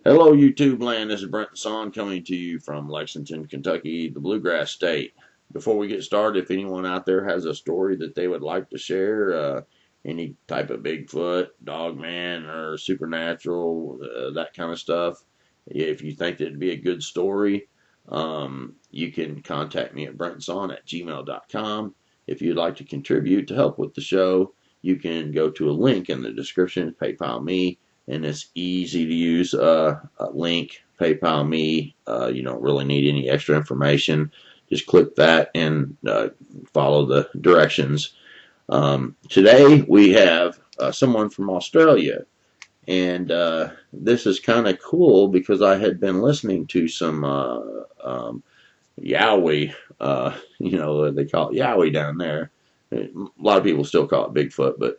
Hello, YouTube land. This is Brent Son coming to you from Lexington, Kentucky, the Bluegrass State. Before we get started, if anyone out there has a story that they would like to share, any type of Bigfoot, Dogman, or supernatural, that kind of stuff, if you think that'd be a good story, you can contact me at brentson@gmail.com. If you'd like to contribute to help with the show, you can go to a link in the description, PayPal me, and it's easy to use link, PayPal me. You don't really need any extra information. Just click that and follow the directions. Today we have someone from Australia, and this is kind of cool because I had been listening to some Yowie. They call it Yowie down there. A lot of people still call it Bigfoot, but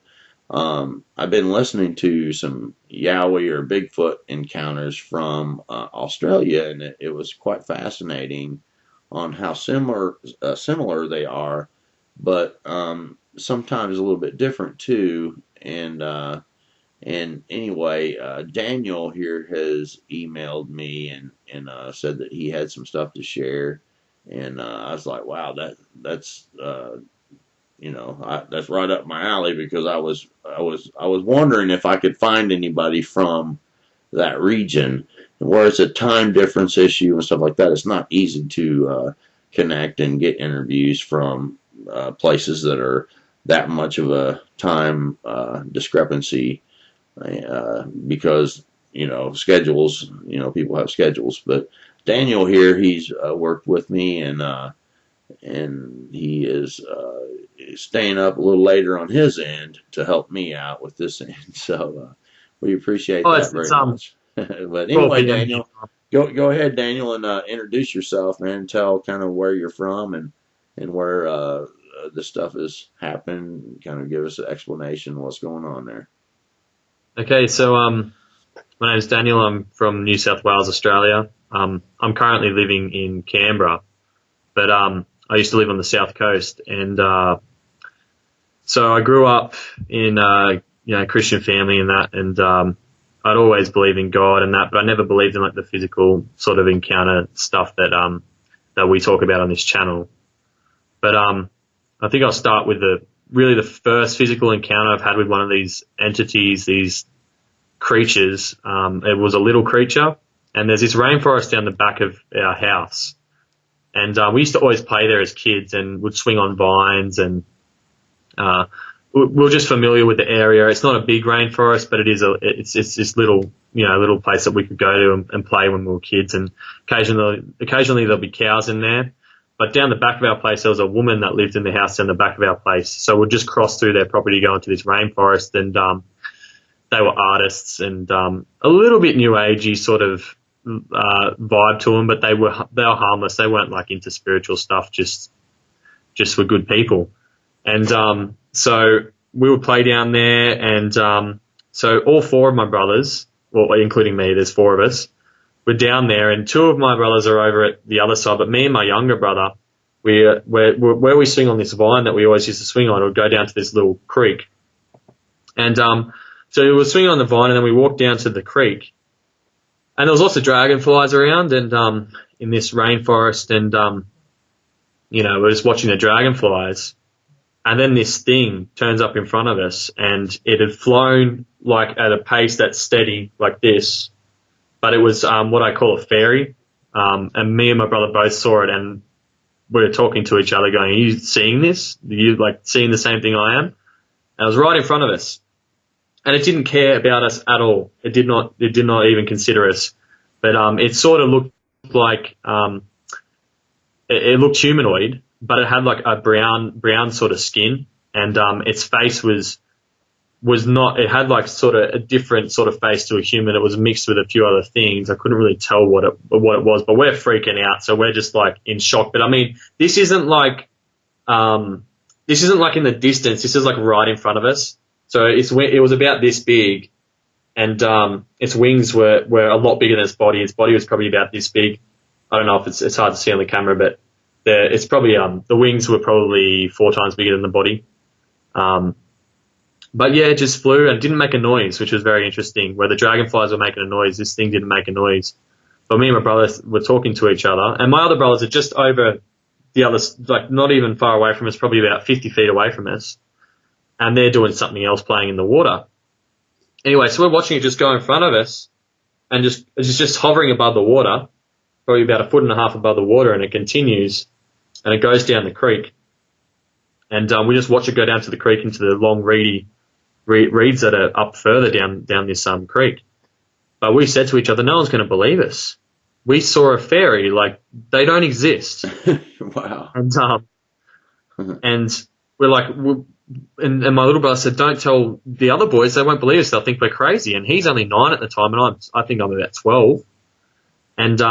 I've been listening to some Yowie or Bigfoot encounters from Australia, and it was quite fascinating on how similar they are, but sometimes a little bit different too. And anyway, Daniel here has emailed me and said that he had some stuff to share, and I was like, wow, that's that's right up my alley because I was wondering if I could find anybody from that region. And where it's a time difference issue and stuff like that, it's not easy to connect and get interviews from places that are that much of a time discrepancy because schedules. People have schedules, but Daniel here, he's worked with me and he is staying up a little later on his end to help me out with this end. So we appreciate Oh, that it's very much. But anyway, 12 p.m. here. Daniel, go ahead, Daniel, and introduce yourself, man. And tell kind of where you're from and where the stuff is happening. Kind of give us an explanation of what's going on there. Okay, so my name's Daniel. I'm from New South Wales, Australia. I'm currently living in Canberra, but I used to live on the south coast, and so I grew up in Christian family and that, and I'd always believed in God and that, but I never believed in like the physical sort of encounter stuff that we talk about on this channel. But I think I'll start with the first physical encounter I've had with one of these entities, these creatures. It was a little creature, and there's this rainforest down the back of our house, and we used to always play there as kids and would swing on vines, and we're just familiar with the area. It's not a big rainforest, but it's this little place that we could go to and play when we were kids, and occasionally there'll be cows in there. But down the back of our place, there was a woman that lived in the house down the back of our place. So we'd just cross through their property, go into this rainforest, and they were artists and a little bit new agey sort of vibe to them, but they were harmless. They weren't like into spiritual stuff, just were good people. And so we would play down there, and so all four of my brothers, well, including me, there's four of us, we're down there, and two of my brothers are over at the other side, but me and my younger brother, where we swing on this vine that we always used to swing on, would go down to this little creek. And so we were swinging on the vine, and then we walked down to the creek, and there was lots of dragonflies around, and in this rainforest, and we're just watching the dragonflies, and then this thing turns up in front of us, and it had flown like at a pace that's steady like this, but it was what I call a fairy, and me and my brother both saw it, and we were talking to each other going, are you seeing this? Are you like seeing the same thing I am? And it was right in front of us, and it didn't care about us at all. It did not even consider us, but it sort of looked like it looked humanoid, but it had like a brown sort of skin, and its face was not, it had like sort of a different sort of face to a human. It was mixed with a few other things. I couldn't really tell what it was, but we're freaking out. So we're just like in shock. But I mean, this isn't like in the distance. This is like right in front of us. So it was about this big, and its wings were a lot bigger than its body. Its body was probably about this big. I don't know if it's hard to see on the camera, but it's probably the wings were probably 4 times bigger than the body. But yeah, it just flew and didn't make a noise, which was very interesting. Where the dragonflies were making a noise, this thing didn't make a noise. But me and my brother were talking to each other, and my other brothers are just over the other, like not even far away from us, probably about 50 feet away from us, and they're doing something else, playing in the water. Anyway, so we're watching it just go in front of us, and it's just hovering above the water, probably about 1.5 feet above the water, and it continues, and it goes down the creek, and we just watch it go down to the creek into the long reedy reeds that are up further down this creek. But we said to each other, no one's going to believe us. We saw a fairy, like they don't exist. Wow. And we're like, and my little brother said, don't tell the other boys, they won't believe us, they'll think we're crazy. And he's only 9 at the time, and I think I'm about 12. And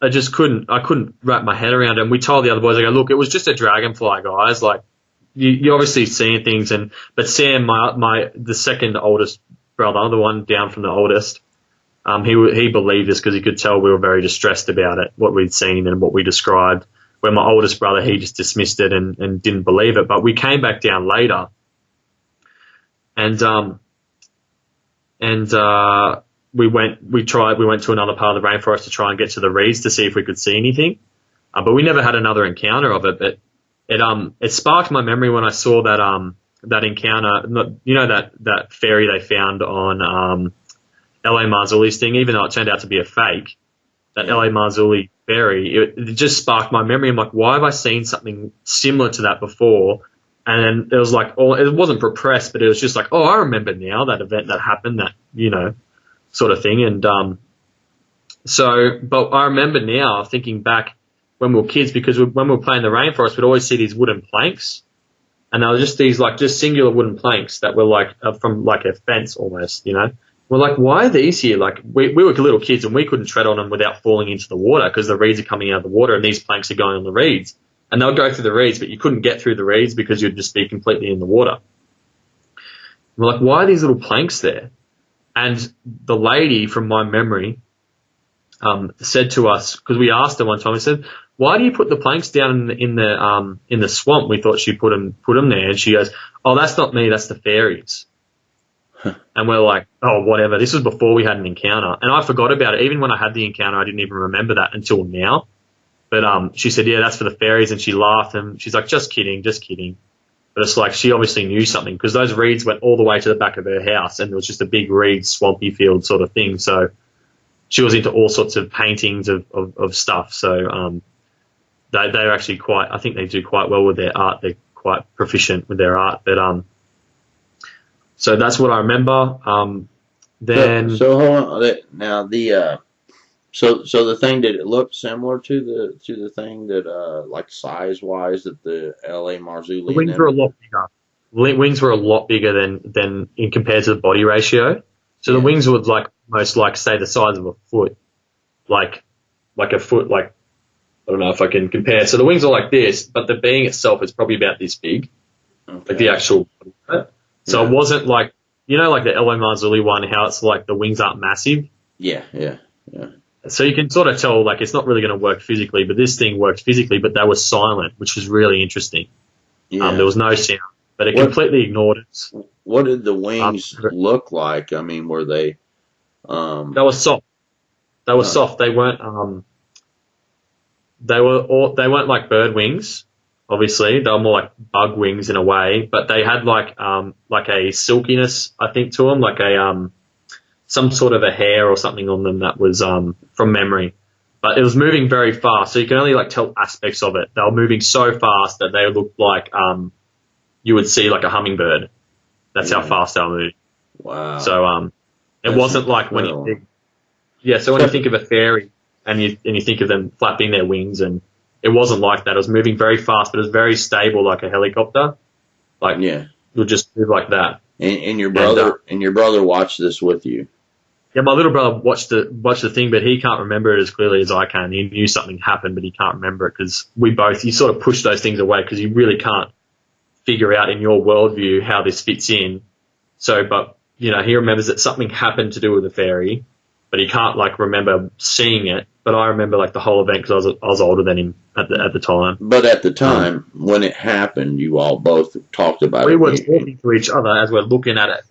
I just couldn't wrap my head around it. And we told the other boys, I go, look, it was just a dragonfly, guys. Like, you obviously seeing things. But Sam, the second oldest brother, the one down from the oldest, he believed us because he could tell we were very distressed about it, what we'd seen and what we described. Where my oldest brother, he just dismissed it and didn't believe it. But we came back down later, and we went to another part of the rainforest to try and get to the reeds to see if we could see anything. But we never had another encounter of it. But it sparked my memory when I saw that encounter. That fairy they found on L.A. Marzulli's thing, even though it turned out to be a fake. That L.A. Marzulli fairy, it just sparked my memory. I'm like, why have I seen something similar to that before? And it was like, it wasn't for press, but it was just like, oh, I remember now that event that happened, that, sort of thing. And but I remember now thinking back when we were kids, because when we were playing the rainforest, we'd always see these wooden planks, and they were just these just singular wooden planks that were like from like a fence almost, We're like, why are these here? Like, we were little kids and we couldn't tread on them without falling into the water because the reeds are coming out of the water and these planks are going on the reeds. And they'll go through the reeds, but you couldn't get through the reeds because you'd just be completely in the water. We're like, why are these little planks there? And the lady, from my memory, said to us, because we asked her one time, we said, why do you put the planks down in the swamp? We thought she put them there. And she goes, oh, that's not me, that's the fairies. And we're like, oh, whatever. This was before we had an encounter. And I forgot about it. Even when I had the encounter, I didn't even remember that until now. But she said, yeah, that's for the fairies. And she laughed and she's like, just kidding, just kidding. But it's like she obviously knew something because those reeds went all the way to the back of her house and it was just a big reed, swampy field sort of thing. So she was into all sorts of paintings of stuff. So they're actually I think they do quite well with their art. They're quite proficient with their art. But so that's what I remember. Then so hold on. Now so the thing, did it look similar to the thing that like size wise that the L.A. Marzulli? The wings were a lot bigger. Wings were a lot bigger than in compared to the body ratio. So the wings would most say the size of a foot, like a foot. Like, I don't know if I can compare. So the wings are like this, but the being itself is probably about this big, like the actual body. So it wasn't like, like the L.A. Marzulli one, how it's like the wings aren't massive. Yeah. So you can sort of tell, like, it's not really going to work physically, but this thing worked physically, but they were silent, which was really interesting. Yeah. There was no sound, but it completely ignored it. What did the wings look like? I mean, were they? They were soft. They were soft. They weren't. They weren't like bird wings. Obviously, they were more like bug wings in a way, but they had like a silkiness, I think, to them, like some sort of a hair or something on them that was from memory. But it was moving very fast, so you can only tell aspects of it. They were moving so fast that they looked like you would see like a hummingbird. That's how fast they were moving. Wow. So it wasn't like when you think, so when you think of a fairy and you think of them flapping their wings, and it wasn't like that. It was moving very fast, but it was very stable, like a helicopter. It would just move like that. And your brother watched this with you. Yeah, my little brother watched the thing, but he can't remember it as clearly as I can. He knew something happened, but he can't remember it because you sort of push those things away because you really can't figure out in your worldview how this fits in. So, but he remembers that something happened to do with the fairy, but he can't remember seeing it. but I remember like the whole event because I was older than him at the time. But at the time when it happened, you all both talked about We it. were talking to each other as we're looking at it.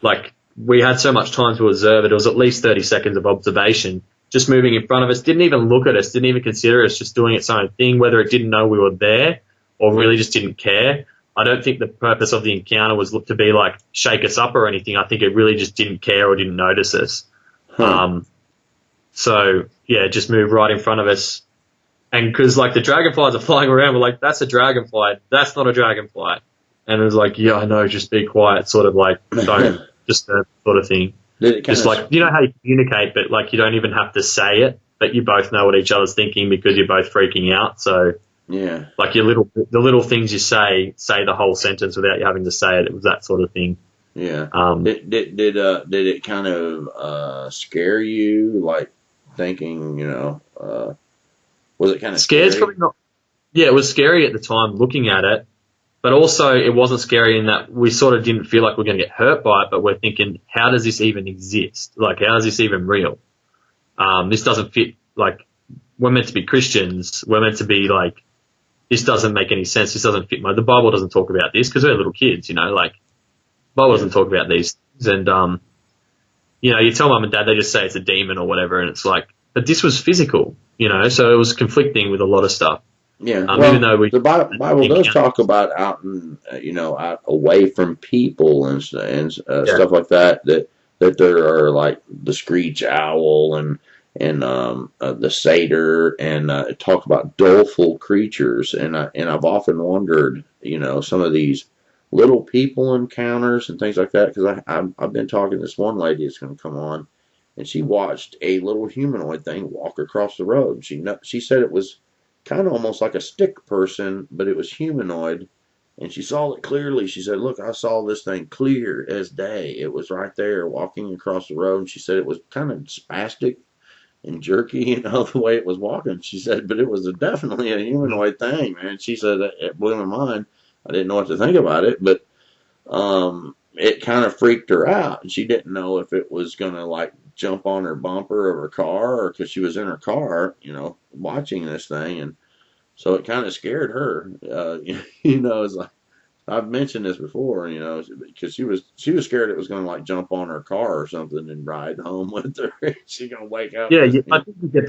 Like, we had so much time to observe it. It was at least 30 seconds of observation, just moving in front of us, didn't even look at us, didn't even consider us, just doing its own thing, whether it didn't know we were there or really just didn't care. I don't think the purpose of the encounter was to be like shake us up or anything. I think it really just didn't care or didn't notice us. So yeah, just moved right in front of us. And because like the dragonflies are flying around, we're like, that's a dragonfly. That's not a dragonfly. And it was like, yeah, I know, just be quiet, sort of like, don't disturb sort of thing. Just like, you know how you communicate, but like you don't even have to say it, but you both know what each other's thinking because you're both freaking out. So yeah, like the little things you say the whole sentence without you having to say it. It was that sort of thing. Yeah. Did it kind of scare you? Like thinking, was it kind of scared? scary? Probably not. Yeah, it was scary at the time looking at it, but also it wasn't scary in that we sort of didn't feel like we're going to get hurt by it. But we're thinking, how does this even exist? Like, how is this even real? This doesn't fit. Like, we're meant to be Christians. We're meant to be like, this doesn't make any sense. This doesn't fit. The Bible doesn't talk about this because we're little kids, like. Bible doesn't talk about these things, and you tell mum and dad, they just say it's a demon or whatever, and it's like, but this was physical, so it was conflicting with a lot of stuff. Yeah, even though the Bible does talk about out and out away from people and stuff like that there are like the screech owl and the satyr and it talks about doleful creatures, and I've often wondered, some of these little people encounters and things like that, because I've been talking to this one lady that's going to come on, and she watched a little humanoid thing walk across the road. She said it was kind of almost like a stick person, but it was humanoid, and she saw it clearly. She said, look, I saw this thing clear as day. It was right there walking across the road, and she said it was kind of spastic and jerky, the way it was walking. She said, but it was definitely a humanoid thing, man. She said it blew my mind. I didn't know what to think about it, but it kind of freaked her out. And she didn't know if it was going to, like, jump on her bumper of her car, or because she was in her car, watching this thing. And so it kind of scared her. It's like, I've mentioned this before, because she was scared it was going to, like, jump on her car or something and ride home with her. She's going to wake up. Yeah, I think you get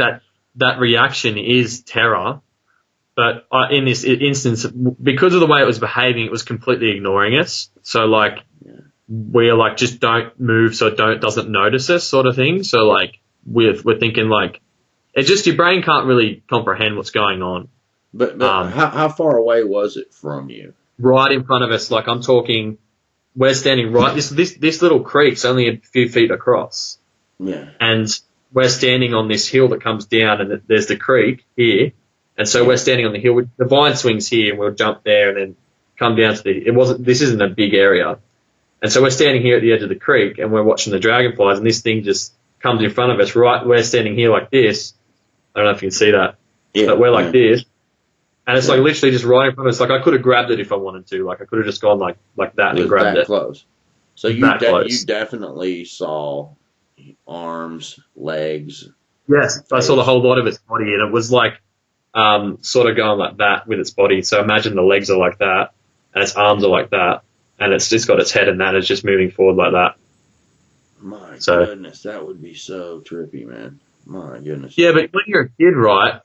that reaction is terror. But in this instance, because of the way it was behaving, it was completely ignoring us. So, like, we're like, just don't move so it doesn't notice us, sort of thing. So, like, we're thinking, like, it's just your brain can't really comprehend what's going on. But how far away was it from you? Right in front of us. Like, I'm talking, we're standing right. This little creek's only a few feet across. Yeah. And we're standing on this hill that comes down, and there's the creek here. And so we're standing on the hill. The vine swings here, and we'll jump there and then come down to this isn't a big area. And so we're standing here at the edge of the creek, and we're watching the dragonflies, and this thing just comes in front of us, right? We're standing here like this. I don't know if you can see that. Yeah, but we're like this. And it's like literally just right in front of us. Like, I could have grabbed it if I wanted to. Like, I could have just gone like that and grabbed it. Close. So you definitely saw arms, legs. Yes, I saw the whole lot of its body, and it was like, sort of going like that with its body. So imagine the legs are like that, and its arms are like that, and it's just got its head, and that is just moving forward like that. My goodness, that would be so trippy, man. My goodness. Yeah, but when you're a kid, right,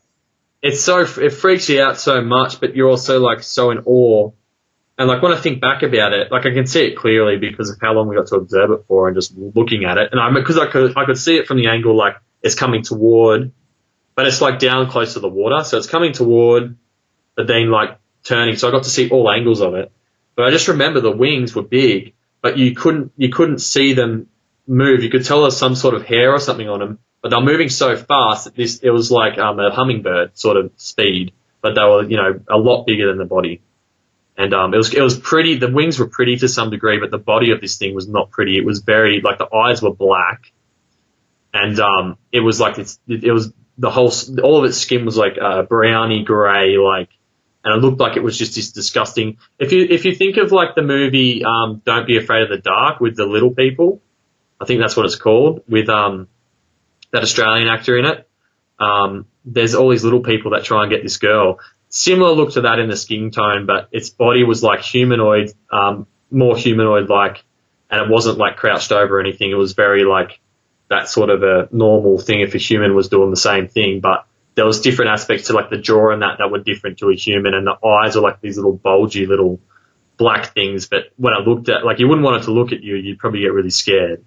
it freaks you out so much, but you're also like so in awe. And like when I think back about it, like I can see it clearly because of how long we got to observe it for and just looking at it. And because I could see it from the angle like it's coming toward. But it's like down close to the water, so it's coming toward, but then like turning. So I got to see all angles of it. But I just remember the wings were big, but you couldn't see them move. You could tell there was some sort of hair or something on them, but they're moving so fast that it was like a hummingbird sort of speed, but they were a lot bigger than the body. And it was pretty. The wings were pretty to some degree, but the body of this thing was not pretty. It was very like the eyes were black, and it was like it was. All of its skin was like browny grey, like, and it looked like it was just this disgusting. If you think of like the movie Don't Be Afraid of the Dark with the little people, I think that's what it's called, with that Australian actor in it. there's all these little people that try and get this girl. Similar look to that in the skin tone, but its body was like humanoid, more humanoid-like, and it wasn't like crouched over or anything. It was very like that sort of a normal thing if a human was doing the same thing, but there was different aspects to like the jaw and that were different to a human, and the eyes are like these little bulgy little black things. But when I looked at, like, you wouldn't want it to look at you, you'd probably get really scared.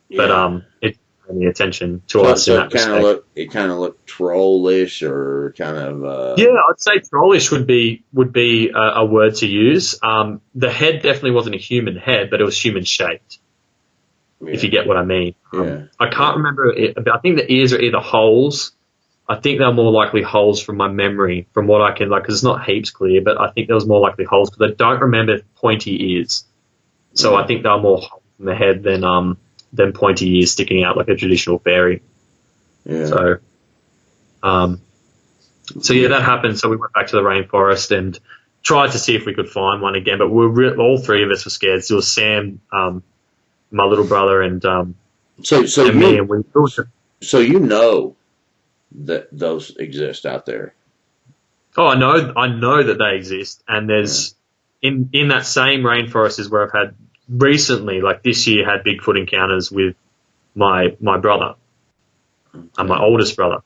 Yeah. But it drew the attention to us in that respect. It kind of looked trollish, or kind of. Yeah, I'd say trollish would be a word to use. The head definitely wasn't a human head, but it was human shaped. Yeah. If you get what I mean. Yeah. I can't remember it, but I think the ears are either holes. I think they're more likely holes from my memory, from what I can, like, because it's not heaps clear, but I think there was more likely holes, because I don't remember pointy ears. So I think they were more holes in the head than pointy ears sticking out like a traditional fairy. Yeah. So yeah, that happened. So we went back to the rainforest and tried to see if we could find one again, but all three of us were scared. So it was Sam, my little brother, and me, and we. So you know that those exist out there. Oh, I know that they exist, and there's in that same rainforest is where I've had recently, like this year, had Bigfoot encounters with my brother, and my oldest brother,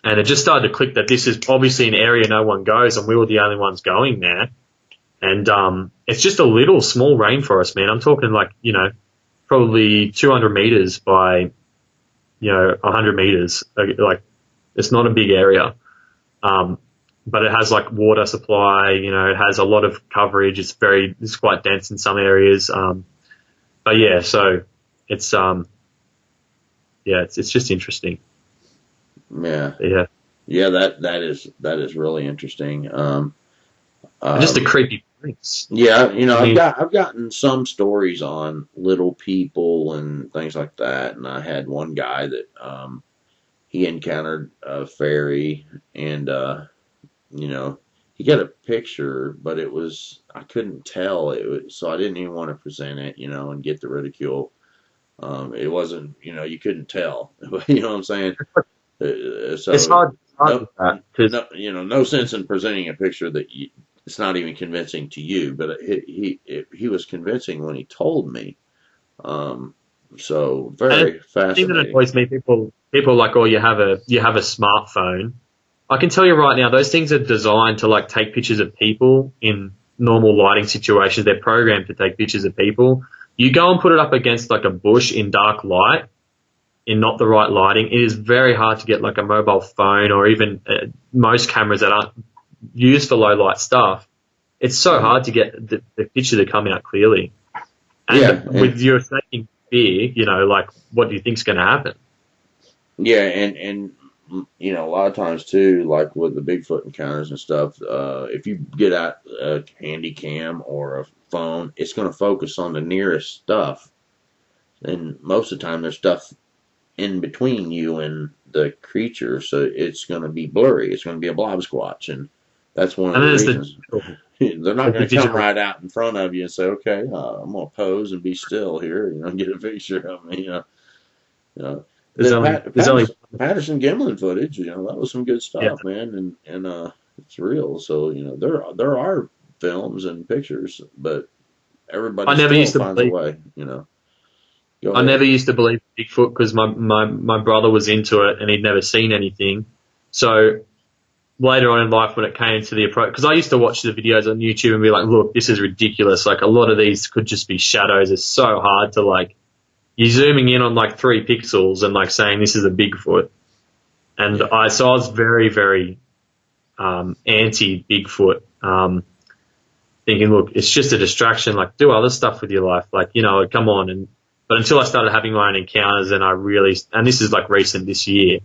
and it just started to click that this is obviously an area no one goes, and we were the only ones going there, and it's just a little small rainforest, man. I'm talking like, probably 200 meters by 100 meters. Like, it's not a big area. But it has like water supply, it has a lot of coverage. It's quite dense in some areas. But yeah, so it's just interesting. Yeah. Yeah. Yeah. That is really interesting. Just the creepy things. Yeah. I've gotten some stories on little people and things like that. And I had one guy that, he encountered a fairy, and, he got a picture, but I couldn't tell. So I didn't even want to present it, and get the ridicule. It wasn't, you couldn't tell. You know what I'm saying? So it's hard. No sense in presenting a picture that it's not even convincing to you, but he was convincing when he told me. So very fascinating. The thing that annoys me, people are like, oh, you have a smartphone. I can tell you right now, those things are designed to like take pictures of people in normal lighting situations. They're programmed to take pictures of people. You go and put it up against like a bush in dark light, in not the right lighting. It is very hard to get like a mobile phone, or even most cameras that aren't used for low light stuff. It's so hard to get the picture to come out clearly. And with your taking fear, like, what do you think's going to happen? Yeah, and a lot of times too, like with the Bigfoot encounters and stuff, if you get out a handy cam or a phone, it's going to focus on the nearest stuff. And most of the time, there's stuff in between you and the creature, so it's going to be blurry. It's going to be a blob squatch, and that's one of the reasons. They're not going to come right out in front of you and say, "Okay, I'm going to pose and be still here, and get a picture of me." Patterson Gimlin footage, that was some good stuff, man, and it's real. So there are films and pictures, but everybody still finds a way. I never used to believe Bigfoot because my brother was into it and he'd never seen anything. So later on in life, when it came to the approach, because I used to watch the videos on YouTube and be like, look, this is ridiculous. Like, a lot of these could just be shadows. It's so hard to, like, you're zooming in on like 3 pixels and like saying this is a Bigfoot. And so I was very, very anti Bigfoot, thinking, look, it's just a distraction. Like, do other stuff with your life. Like, come on. But until I started having my own encounters, and this is like recent this year,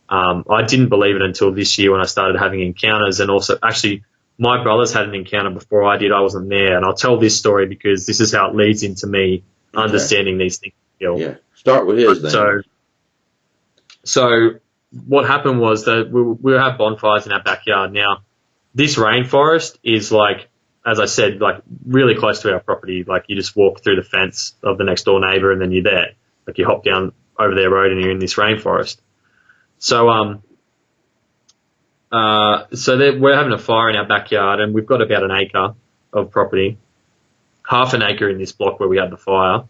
I didn't believe it until this year when I started having encounters. And also, actually, my brother's had an encounter before I did. I wasn't there. And I'll tell this story because this is how it leads into me understanding these things. Yeah, start with his then. So what happened was that we have bonfires in our backyard. Now, this rainforest is like, as I said, like really close to our property. Like, you just walk through the fence of the next door neighbor and then you're there. Like, you hop down over their road and you're in this rainforest. So we're having a fire in our backyard, and we've got about an acre of property, half an acre in this block where we had the fire.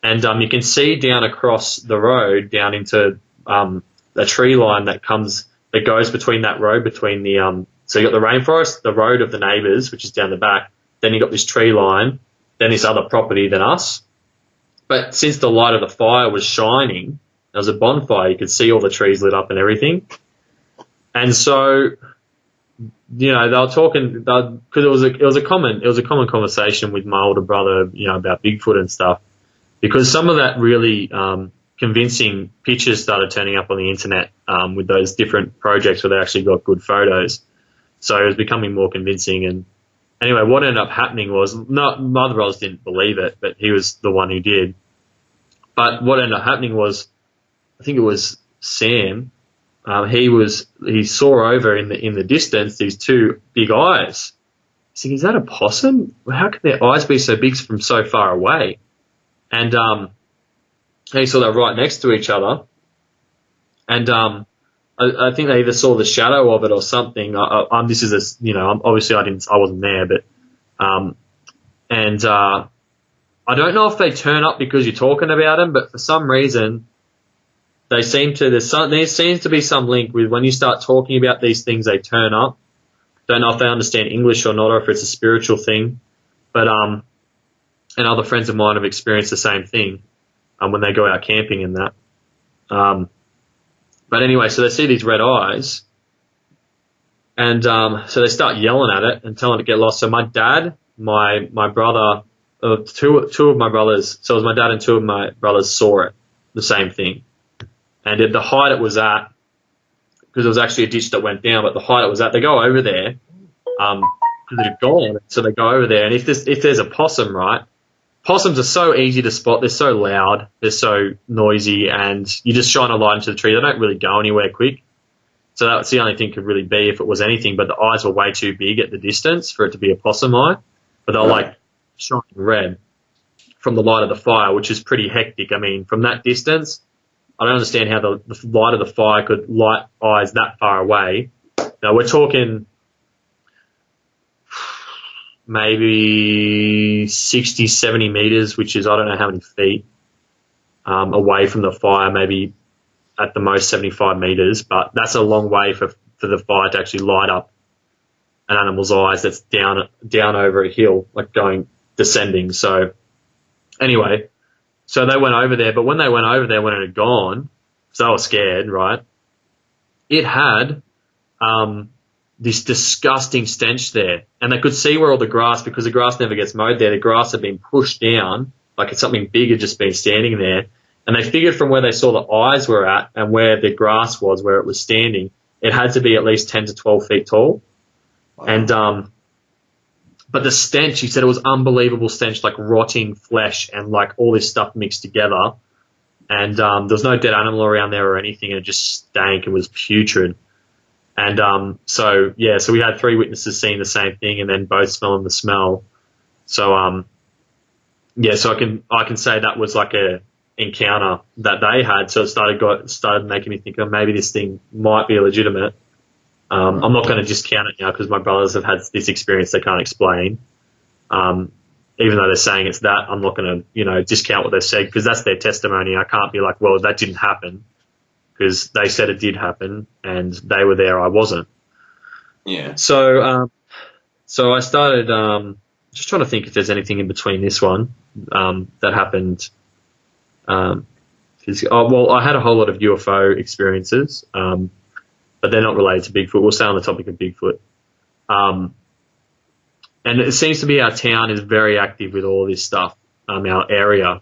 And you can see down across the road, down into a tree line that goes between that road, between the so you got the rainforest, the road of the neighbours, which is down the back. Then you got this tree line, then this other property than us. But since the light of the fire was shining, there was a bonfire, you could see all the trees lit up and everything. And so, you know, they were talking because it was a common conversation with my older brother, you know, about Bigfoot and stuff. Because some of that really convincing pictures started turning up on the internet with those different projects where they actually got good photos. So it was becoming more convincing. And anyway, what ended up happening was, my other brothers didn't believe it, but he was the one who did. But what ended up happening was, I think it was Sam. He saw over in the distance these two big eyes. He's thinking, is that a possum? How can their eyes be so big from so far away? And he saw that right next to each other. And I think they either saw the shadow of it or something. This is obviously I wasn't there, but I don't know if they turn up because you're talking about them, but for some reason there seems to be some link with when you start talking about these things, they turn up. Don't know if they understand English or not, or if it's a spiritual thing, but and other friends of mine have experienced the same thing when they go out camping and that. But anyway, so they see these red eyes, and so they start yelling at it and telling it to get lost. So my dad, my brother, two of my brothers, so it was my dad and two of my brothers saw it, the same thing. And at the height it was at, because it was actually a ditch that went down, but the height it was at, they go over there because they've gone. So they go over there, and if there's a possum, right? Possums are so easy to spot. They're so loud. They're so noisy, and you just shine a light into the tree. They don't really go anywhere quick. So that's the only thing could really be if it was anything. But the eyes were way too big at the distance for it to be a possum eye. But they're like shining red from the light of the fire, which is pretty hectic. I mean, from that distance, I don't understand how the light of the fire could light eyes that far away. Now we're talking maybe 60, 70 meters, which is I don't know how many feet away from the fire, maybe at the most 75 meters, but that's a long way for the fire to actually light up an animal's eyes that's down over a hill, like descending. So anyway, so they went over there, but when they went over there, when it had gone, so they were scared, right? It had this disgusting stench there, and they could see where all the grass, because the grass never gets mowed there, the grass had been pushed down, like it's something big had just been standing there, and they figured from where they saw the eyes were at and where the grass was, where it was standing, it had to be at least 10 to 12 feet tall. Wow. And but the stench, he said it was unbelievable stench, like rotting flesh and like all this stuff mixed together, and there was no dead animal around there or anything, and it just stank and was putrid. And so we had 3 witnesses seeing the same thing, and then both smelling the smell. So so I can say that was like a encounter that they had. So it started making me think, oh, maybe this thing might be legitimate. I'm not going to discount it now because my brothers have had this experience they can't explain. Even though they're saying it's that, I'm not going to discount what they've said because that's their testimony. I can't be like, well, that didn't happen, because they said it did happen and they were there, I wasn't. Yeah. So I started just trying to think if there's anything in between this one that happened. I had a whole lot of UFO experiences, but they're not related to Bigfoot. We'll stay on the topic of Bigfoot. And it seems to be our town is very active with all this stuff. Our area,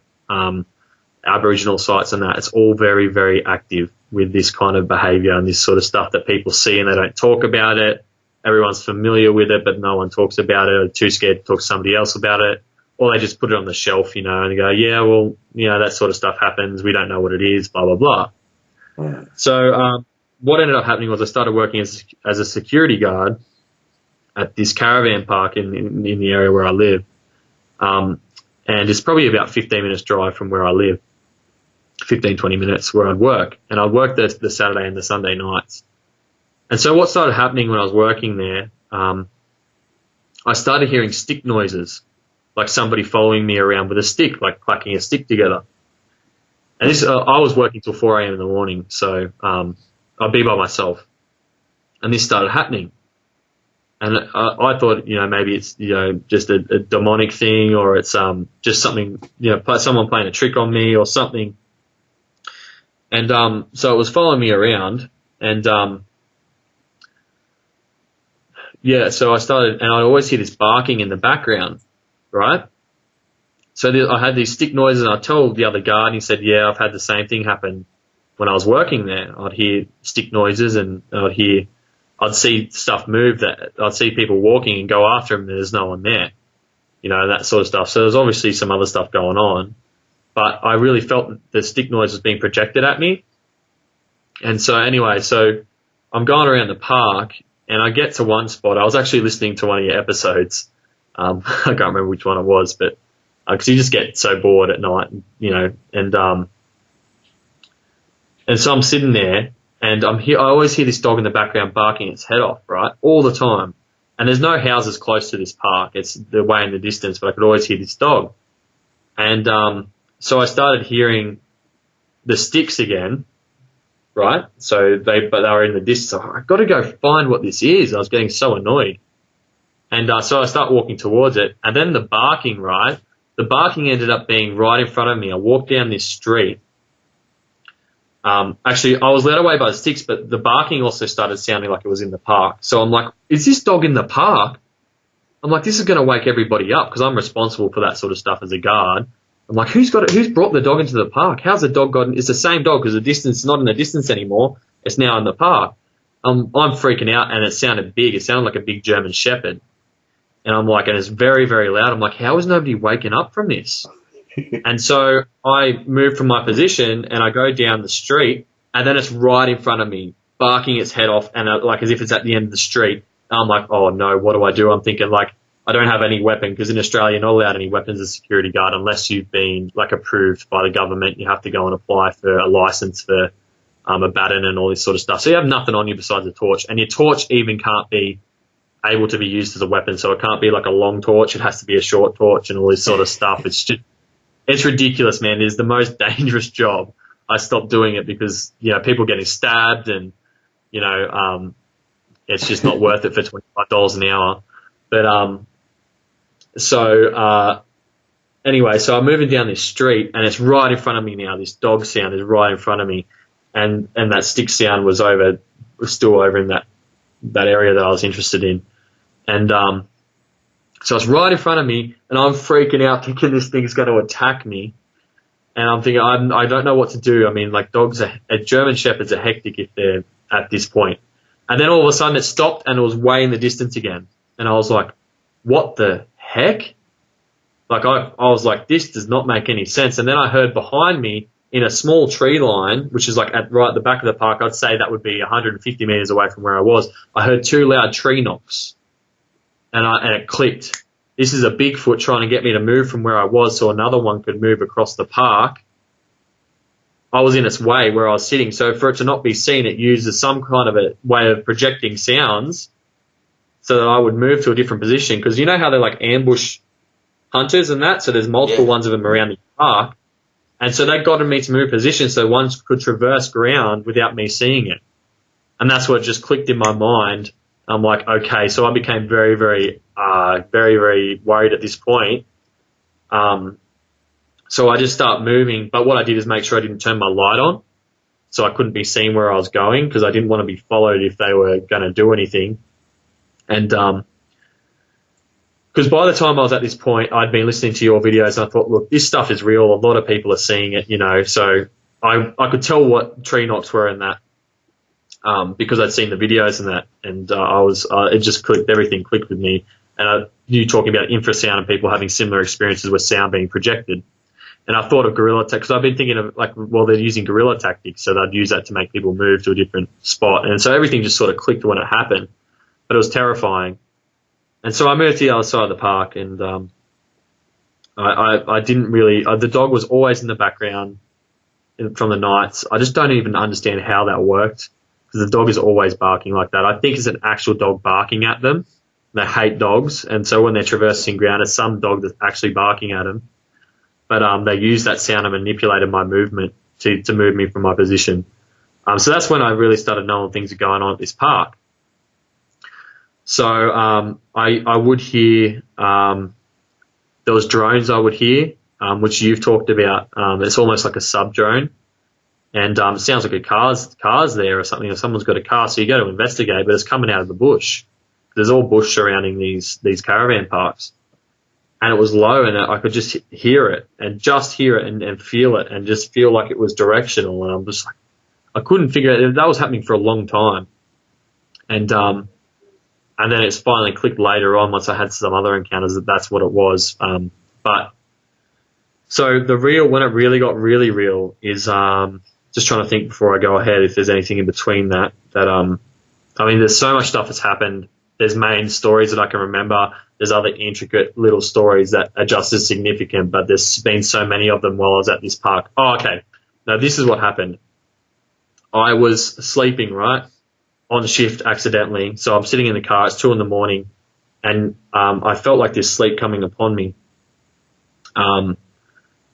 Aboriginal sites and that, it's all very, very active with this kind of behaviour and this sort of stuff that people see and they don't talk about it. Everyone's familiar with it, but no one talks about it, or too scared to talk to somebody else about it. Or they just put it on the shelf, and they go, yeah, well, that sort of stuff happens. We don't know what it is, blah, blah, blah. Yeah. So what ended up happening was I started working as a security guard at this caravan park in the area where I live. And it's probably about 15 minutes drive from where I live. 15, 20 minutes where I'd work. And I'd work the Saturday and the Sunday nights. And so what started happening when I was working there, I started hearing stick noises, like somebody following me around with a stick, like clacking a stick together. And this, I was working till 4 a.m. in the morning, so I'd be by myself. And this started happening. And I thought, maybe it's, just a demonic thing, or it's just something, someone playing a trick on me or something. And so it was following me around, and so I started, and I always hear this barking in the background, right? So I had these stick noises, and I told the other guard, and he said, yeah, I've had the same thing happen when I was working there. I'd hear stick noises, and I'd see stuff move, that I'd see people walking and go after them, and there's no one there, that sort of stuff. So there's obviously some other stuff going on, but I really felt that the stick noise was being projected at me. And so anyway, so I'm going around the park, and I get to one spot. I was actually listening to one of your episodes. I can't remember which one it was, but because you just get so bored at night, and so I'm sitting there, and I always hear this dog in the background barking its head off, right, all the time. And there's no houses close to this park. It's the way in the distance, but I could always hear this dog. And so I started hearing the sticks again, right? But they were in the distance. So I've got to go find what this is. I was getting so annoyed. And so I start walking towards it. And then the barking, right? The barking ended up being right in front of me. I walked down this street. Actually, I was led away by the sticks, but the barking also started sounding like it was in the park. So I'm like, is this dog in the park? I'm like, this is going to wake everybody up, because I'm responsible for that sort of stuff as a guard. I'm like, who's brought the dog into the park? How's the dog gotten? It's the same dog, because the distance is not in the distance anymore. It's now in the park. I'm freaking out, and it sounded big. It sounded like a big German Shepherd. And I'm like, and it's very, very loud. I'm like, how is nobody waking up from this? And so I move from my position, and I go down the street, and then it's right in front of me, barking its head off, and like as if it's at the end of the street. And I'm like, oh no, what do I do? I'm thinking, like, I don't have any weapon, because in Australia you're not allowed any weapons as a security guard unless you've been like approved by the government. You have to go and apply for a license for a baton and all this sort of stuff. So you have nothing on you besides a torch, and your torch even can't be able to be used as a weapon. So it can't be like a long torch. It has to be a short torch and all this sort of stuff. It's ridiculous, man. It is the most dangerous job. I stopped doing it because, people getting stabbed, and, it's just not worth it for $25 an hour. But, anyway, so I'm moving down this street, and it's right in front of me now. This dog sound is right in front of me. And that stick sound was still over in that area that I was interested in. And, so it's right in front of me, and I'm freaking out, thinking this thing's going to attack me. And I'm thinking, I don't know what to do. I mean, like, German Shepherds are hectic if they're at this point. And then all of a sudden it stopped, and it was way in the distance again. And I was like, what the heck? Like, I was like, this does not make any sense. And then I heard behind me, in a small tree line, which is like right at the back of the park, I'd say that would be 150 meters away from where I was, I heard 2 loud tree knocks. And it clicked. This is a Bigfoot trying to get me to move from where I was so another one could move across the park. I was in its way where I was sitting. So for it to not be seen, it uses some kind of a way of projecting sounds so that I would move to a different position. Because you know how they're like ambush hunters and that? So there's multiple ones of them around the park. And so they got me to move position so one could traverse ground without me seeing it. And that's what just clicked in my mind. I'm like, okay, so I became very, very, very, very worried at this point. So I just start moving, but what I did is make sure I didn't turn my light on, so I couldn't be seen where I was going, because I didn't want to be followed if they were going to do anything. And because by the time I was at this point, I'd been listening to your videos, and I thought, look, this stuff is real. A lot of people are seeing it, so I could tell what tree knocks were in that. Because I'd seen the videos and that, and it just clicked, everything clicked with me. And you talking about infrasound and people having similar experiences with sound being projected. And I thought of guerrilla tactics, because I've been thinking of they're using guerrilla tactics, so they'd use that to make people move to a different spot. And so everything just sort of clicked when it happened, but it was terrifying. And so I moved to the other side of the park, and I didn't really, the dog was always in the background. from the nights. I just don't even understand how that worked, because the dog is always barking like that. I think it's an actual dog barking at them. They hate dogs, and so when they're traversing ground, it's some dog that's actually barking at them. But they used that sound and manipulated my movement to move me from my position. So that's when I really started knowing things are going on at this park. So I would hear, there was drones I would hear, which you've talked about. It's almost like a sub-drone. And it sounds like a car's there or something, or someone's got a car, so you go to investigate, but it's coming out of the bush. There's all bush surrounding these caravan parks. And it was low, and I could just hear it and feel it and just feel like it was directional. And I'm just like, I couldn't figure it. That was happening for a long time. And then it's finally clicked later on once I had some other encounters that that's what it was. But so when it really got really real is, just trying to think before I go ahead if there's anything in between that, I mean, there's so much stuff that's happened. There's main stories that I can remember. There's other intricate little stories that are just as significant, but there's been so many of them while I was at this park. Oh, okay. Now, this is what happened. I was sleeping, right, on shift accidentally. So I'm sitting in the car. It's 2 a.m, and I felt like this sleep coming upon me.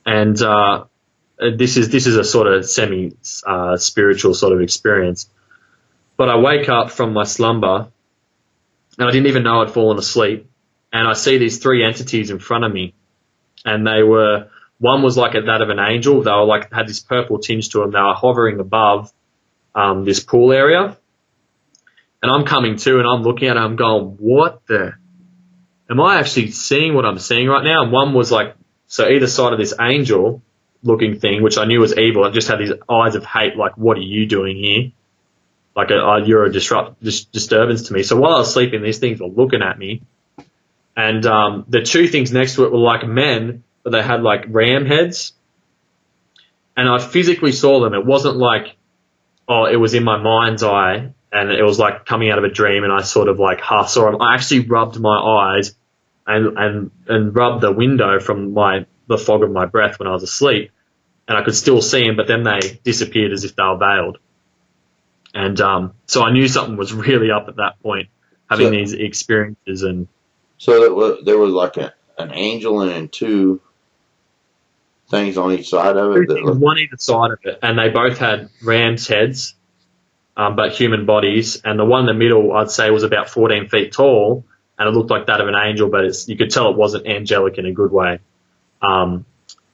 This is a sort of semi-spiritual sort of experience. But I wake up from my slumber, and I didn't even know I'd fallen asleep. And I see these 3 entities in front of me, and one was like that of an angel. They were like, had this purple tinge to them. They were hovering above this pool area. And I'm coming to, and I'm looking at it, I'm going, am I actually seeing what I'm seeing right now? And one was like, so either side of this angel looking thing, which I knew was evil, it just had these eyes of hate, like, what are you doing here? Like, you're a disturbance to me. So while I was sleeping, these things were looking at me. And the 2 things next to it were like men, but they had like ram heads. And I physically saw them. It wasn't like, it was in my mind's eye, and it was like coming out of a dream, and I sort of like half saw them. I actually rubbed my eyes and rubbed the window from the fog of my breath when I was asleep, and I could still see them, but then they disappeared as if they were veiled. And so I knew something was really up at that point, having these experiences. And so there was like an angel and 2 things on each side of it. One either side of it, and they both had ram's heads, but human bodies. And the one in the middle, I'd say, was about 14 feet tall, and it looked like that of an angel, but you could tell it wasn't angelic in a good way. And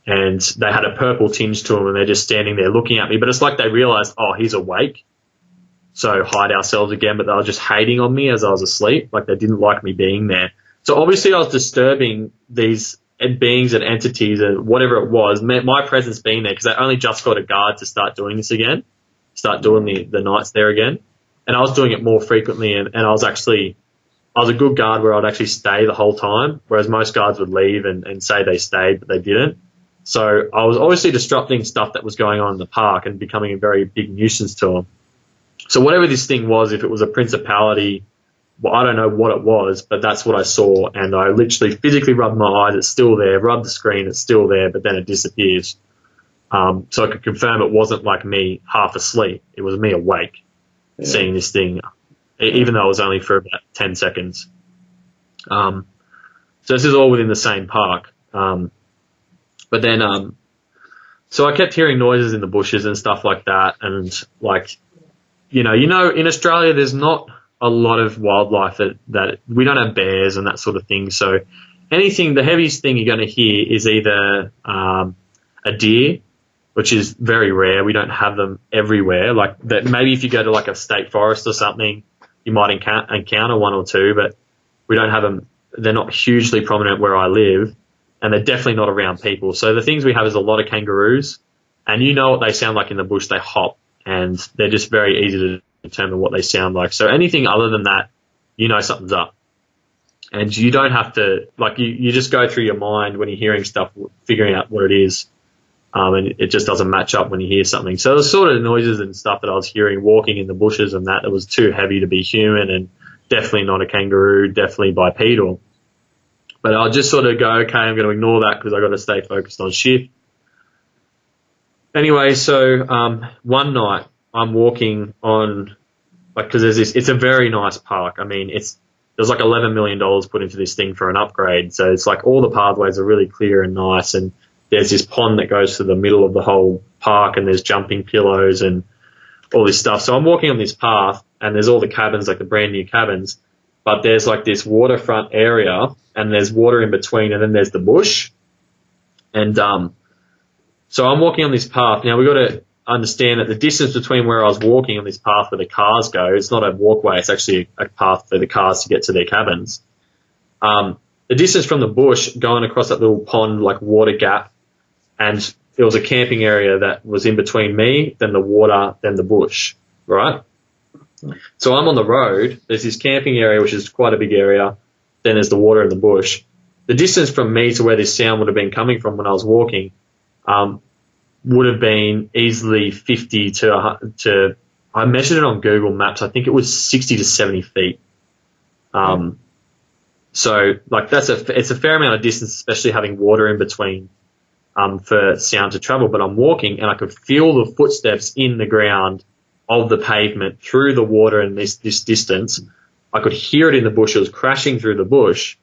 they had a purple tinge to them, and they're just standing there looking at me. But it's like they realized, he's awake, so hide ourselves again. But they were just hating on me as I was asleep, like they didn't like me being there. So obviously I was disturbing these beings and entities and whatever it was, my presence being there, because I only just got a guard to start doing this again, start doing the nights there again. And I was doing it more frequently, and I was a good guard where I'd actually stay the whole time, whereas most guards would leave and say they stayed, but they didn't. So I was obviously disrupting stuff that was going on in the park and becoming a very big nuisance to them. So whatever this thing was, if it was a principality, well, I don't know what it was, but that's what I saw. And I literally physically rubbed my eyes. It's still there. Rubbed the screen. It's still there, but then it disappears. So I could confirm it wasn't like me half asleep. It was me awake, seeing this thing, even though it was only for about 10 seconds. So this is all within the same park. But then, so I kept hearing noises in the bushes and stuff like that. And like, you know, in Australia, there's not a lot of wildlife that we don't have bears and that sort of thing. So the heaviest thing you're going to hear is either a deer, which is very rare. We don't have them everywhere. Like that, maybe if you go to like a state forest or something, you might encounter 1 or 2, but we don't have them. They're not hugely prominent where I live, and they're definitely not around people. So the things we have is a lot of kangaroos, and you know what they sound like in the bush. They hop, and they're just very easy to determine what they sound like. So anything other than that, you know something's up. And you don't have to, like, you just go through your mind when you're hearing stuff, figuring out what it is. And it just doesn't match up when you hear something. So the sort of noises and stuff that I was hearing walking in the bushes and that, it was too heavy to be human, and definitely not a kangaroo, definitely bipedal. But I'll just sort of go, okay, I'm going to ignore that because I've got to stay focused on shift. Anyway, so one night I'm walking on, like, because it's a very nice park. I mean, there's like $11 million put into this thing for an upgrade. So it's like all the pathways are really clear and nice, and there's this pond that goes to the middle of the whole park, and there's jumping pillows and all this stuff. So I'm walking on this path, and there's all the cabins, like the brand new cabins, but there's like this waterfront area, and there's water in between, and then there's the bush. And so I'm walking on this path. Now we've got to understand that the distance between where I was walking on this path where the cars go, it's not a walkway, it's actually a path for the cars to get to their cabins. The distance from the bush going across that little pond, like water gap, and there was a camping area that was in between me, then the water, then the bush, right? So I'm on the road. There's this camping area, which is quite a big area. Then there's the water and the bush. The distance from me to where this sound would have been coming from when I was walking would have been easily 50 to I measured it on Google Maps. I think it was 60 to 70 feet. So like it's a fair amount of distance, especially having water in between for sound to travel. But I'm walking and I could feel the footsteps in the ground of the pavement through the water in this distance. I could hear it in the bush. It was crashing through the bush.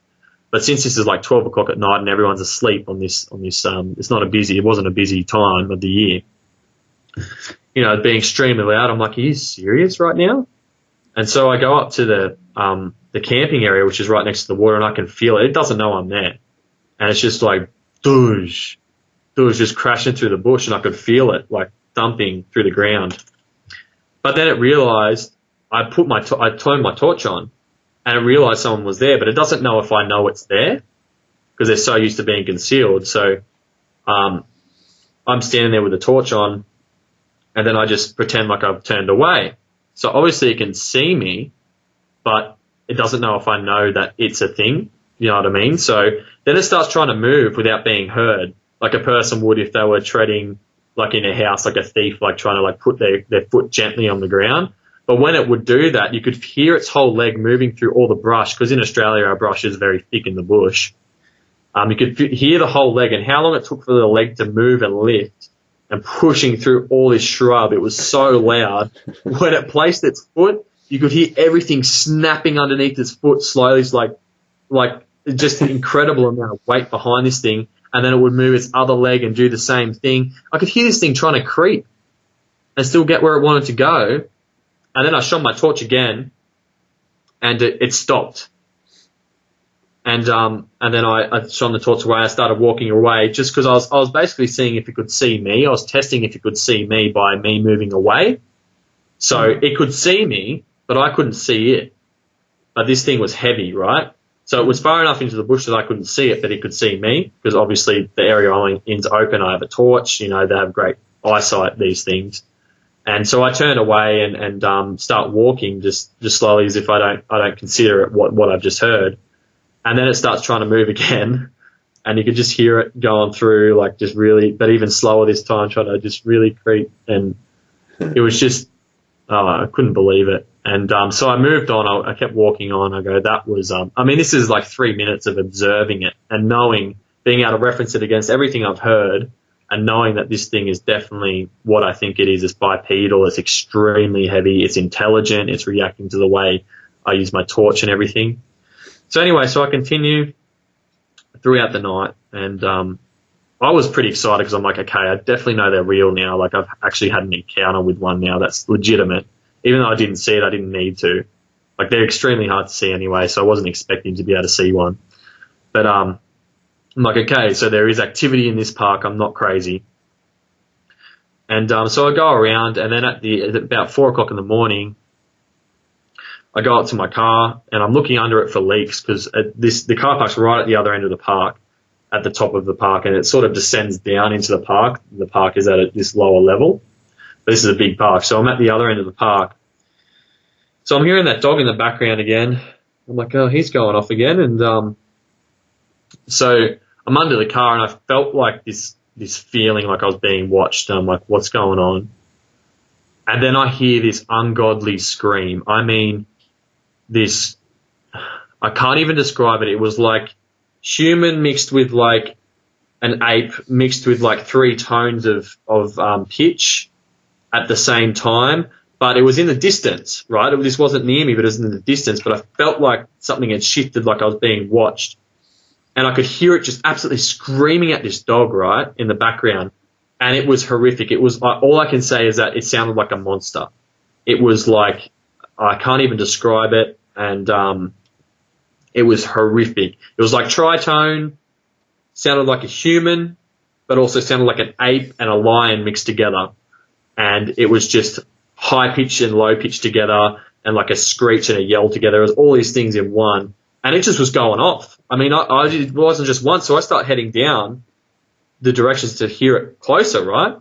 But since this is like 12 o'clock at night and everyone's asleep on this, it wasn't a busy time of the year. You know, being extremely loud. I'm like, are you serious right now? And so I go up to the camping area, which is right next to the water, and I can feel it. It doesn't know I'm there. And it's just like, doosh, just crashing through the bush, and I could feel it like thumping through the ground. But then it realized I turned my torch on, and it realized someone was there, but it doesn't know if I know it's there because they're so used to being concealed. So I'm standing there with the torch on, and then I just pretend like I've turned away. So obviously it can see me, but it doesn't know if I know that it's a thing. You know what I mean? So then it starts trying to move without being heard, like a person would if they were treading like in a house, like a thief, like trying to like put their foot gently on the ground. But when it would do that, you could hear its whole leg moving through all the brush, because in Australia our brush is very thick in the bush. You could hear the whole leg, and how long it took for the leg to move and lift and pushing through all this shrub. It was so loud. When it placed its foot, you could hear everything snapping underneath its foot slowly. It's like just an incredible amount of weight behind this thing. And then it would move its other leg and do the same thing. I could hear this thing trying to creep and still get where it wanted to go. And then I shone my torch again, and it stopped. And then I shone the torch away. I started walking away just because I was basically seeing if it could see me. I was testing if it could see me by me moving away. So it could see me, but I couldn't see it. But this thing was heavy, right? So it was far enough into the bush that I couldn't see it, but it could see me, because obviously the area I'm in's open. I have a torch. You know, they have great eyesight, these things. And so I turn away and start walking just slowly, as if I don't consider it what I've just heard. And then it starts trying to move again, and you could just hear it going through, like, just really, but even slower this time, trying to just really creep. And it was just, I couldn't believe it. And so I moved on. I kept walking on. I go, that was, I mean, this is like 3 minutes of observing it and knowing, being able to reference it against everything I've heard, and knowing that this thing is definitely what I think it is. It's bipedal. It's extremely heavy. It's intelligent. It's reacting to the way I use my torch and everything. So anyway, so I continue throughout the night, and I was pretty excited because I'm like, okay, I definitely know they're real now. Like, I've actually had an encounter with one now that's legitimate. Even though I didn't see it, I didn't need to. Like, they're extremely hard to see anyway, so I wasn't expecting to be able to see one. But I'm like, okay, so there is activity in this park. I'm not crazy. And so I go around, and then at about 4 o'clock in the morning, I go up to my car, and I'm looking under it for leaks, because the car park's right at the other end of the park, at the top of the park, and it sort of descends down into the park. The park is at this lower level. But this is a big park, so I'm at the other end of the park. So I'm hearing that dog in the background again. I'm like, oh, he's going off again. And so I'm under the car, and I felt like this feeling like I was being watched. And I'm like, what's going on? And then I hear this ungodly scream. I mean, I can't even describe it. It was like human mixed with like an ape mixed with like 3 tones of pitch at the same time, but it was in the distance, right? This wasn't near me, but it was in the distance, but I felt like something had shifted, like I was being watched. And I could hear it just absolutely screaming at this dog, right, in the background. And it was horrific. It was like, all I can say is that it sounded like a monster. It was like, I can't even describe it. And it was horrific. It was like tritone, sounded like a human, but also sounded like an ape and a lion mixed together. And it was just high pitch and low pitch together, and like a screech and a yell together. It was all these things in one. And it just was going off. I mean, it wasn't just once, so I started heading down the directions to hear it closer, right?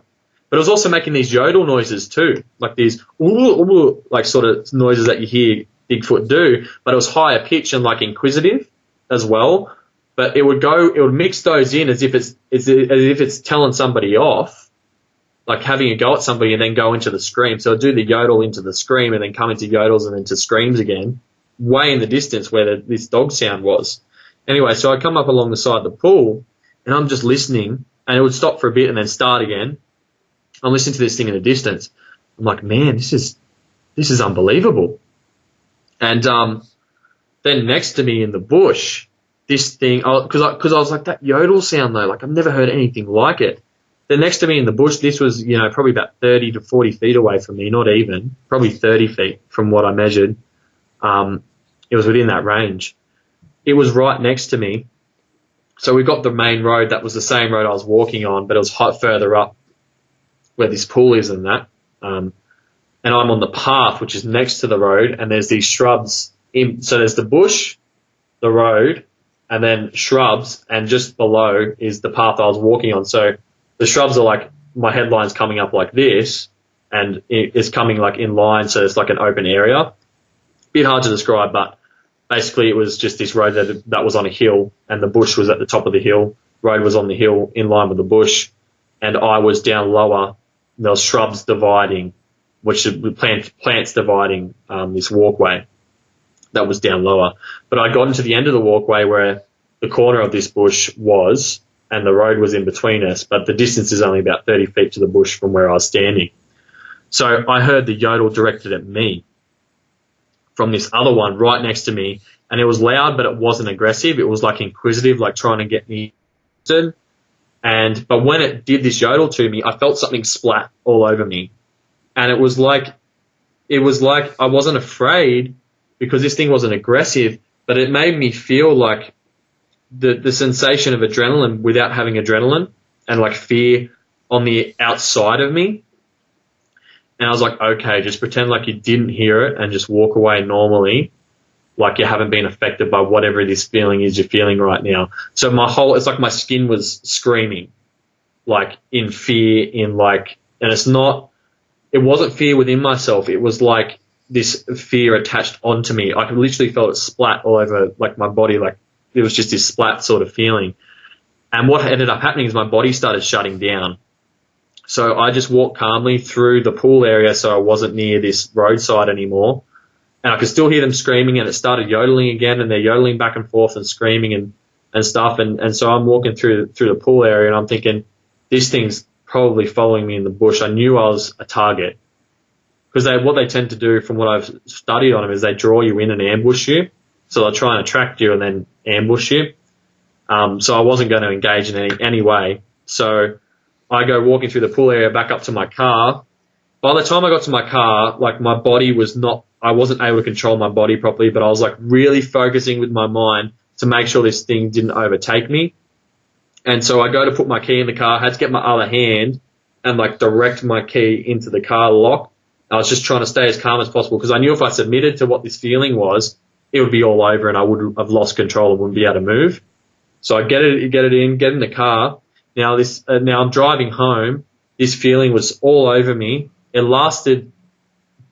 But it was also making these yodel noises too, like these like sort of noises that you hear Bigfoot do, but it was higher pitch and like inquisitive as well. But it would mix those in as if it's telling somebody off, like having a go at somebody, and then go into the scream. So it'd do the yodel into the scream and then come into yodels and into screams again, way in the distance where this dog sound was. Anyway, so I come up along the side of the pool and I'm just listening, and it would stop for a bit and then start again. I'm listening to this thing in the distance. I'm like, man, this is unbelievable. And then next to me in the bush, this thing, because I was like, that yodel sound though, like I've never heard anything like it. Then next to me in the bush, this was, probably about 30 to 40 feet away from me, not even, probably 30 feet from what I measured. It was within that range. It was right next to me. So we got the main road. That was the same road I was walking on, but it was further up where this pool is and that. And I'm on the path, which is next to the road, and there's these shrubs. So there's the bush, the road, and then shrubs, and just below is the path I was walking on. So the shrubs are like, my headline's coming up like this, and it's coming like in line, so it's like an open area. Bit hard to describe, but basically it was just this road that was on a hill, and the bush was at the top of the hill. Road was on the hill in line with the bush, and I was down lower. There was shrubs dividing, which plants dividing this walkway that was down lower. But I got into the end of the walkway where the corner of this bush was, and the road was in between us, but the distance is only about 30 feet to the bush from where I was standing. So I heard the yodel directed at me from this other one right next to me, and it was loud, but it wasn't aggressive. It was like inquisitive, like trying to get me interested. But when it did this yodel to me, I felt something splat all over me. And it was like I wasn't afraid because this thing wasn't aggressive, but it made me feel like the sensation of adrenaline without having adrenaline, and like fear on the outside of me. And I was like, okay, just pretend like you didn't hear it and just walk away normally, like you haven't been affected by whatever this feeling is you're feeling right now. So it's like my skin was screaming, like in fear, and it wasn't fear within myself. It was like this fear attached onto me. I could literally felt it splat all over like my body, like it was just this splat sort of feeling. And what ended up happening is my body started shutting down. So I just walked calmly through the pool area, so I wasn't near this roadside anymore. And I could still hear them screaming, and it started yodeling again, and they're yodeling back and forth and screaming and stuff. And so I'm walking through the pool area, and I'm thinking, this thing's probably following me in the bush. I knew I was a target. Because what they tend to do, from what I've studied on them, is they draw you in and ambush you. So they'll try and attract you and then ambush you. So I wasn't going to engage in any way. So I go walking through the pool area back up to my car. By the time I got to my car, like my body I wasn't able to control my body properly, but I was like really focusing with my mind to make sure this thing didn't overtake me. And so I go to put my key in the car, had to get my other hand and like direct my key into the car lock. I was just trying to stay as calm as possible because I knew if I submitted to what this feeling was, it would be all over and I would have lost control and wouldn't be able to move. So I get in the car. Now I'm driving home. This feeling was all over me. It lasted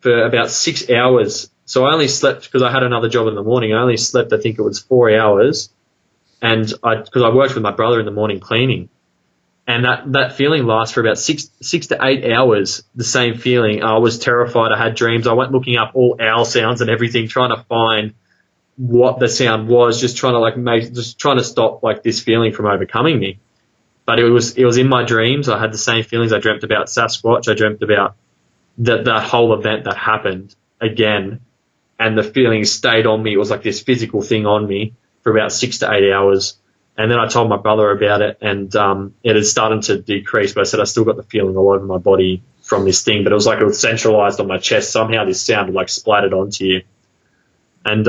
for about 6 hours. So I only slept because I had another job in the morning. I only slept, I think it was 4 hours. And because I worked with my brother in the morning cleaning. And that feeling lasts for about six to 8 hours, the same feeling. I was terrified. I had dreams. I went looking up all owl sounds and everything, trying to find what the sound was, just trying to stop like this feeling from overcoming me. but it was in my dreams. I had the same feelings. I dreamt about Sasquatch. I dreamt about that whole event that happened again, and the feeling stayed on me. It was like this physical thing on me for about 6 to 8 hours. And then I told my brother about it, and it had started to decrease, but I said I still got the feeling all over my body from this thing, but it was like it was centralized on my chest. Somehow this sound would like splattered onto you. And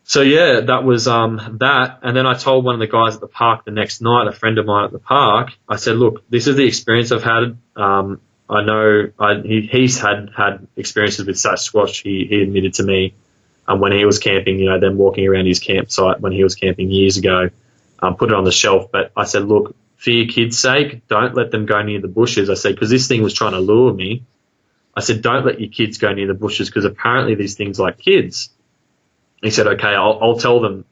so yeah, that was that. And then I told one of the guys at the park the next night, a friend of mine at the park, I said, look, this is the experience I've had. I know he's had experiences with Sasquatch. He admitted to me when he was camping, you know, them walking around his campsite when he was camping years ago, put it on the shelf. But I said, look, for your kids' sake, don't let them go near the bushes. I said, because this thing was trying to lure me. I said, don't let your kids go near the bushes because apparently these things like kids. He said, okay, I'll tell them.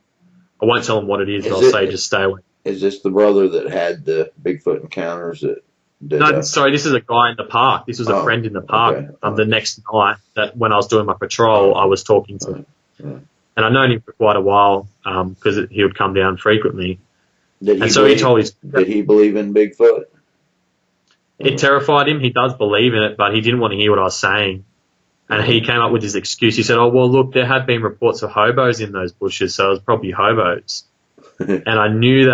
I won't tell them what it is, but I'll say just stay away. Is this the brother that had the Bigfoot encounters that did No, that? sorry, this is a guy in the park. This was a friend in the park. Okay. The next night that when I was doing my patrol, I was talking to him. And I've known him for quite a while because he would come down frequently. Did he believe in Bigfoot? It terrified him. He does believe in it, but he didn't want to hear what I was saying. And he came up with his excuse. He said, oh, well, look, there had been reports of hobos in those bushes, so it was probably hobos. And I knew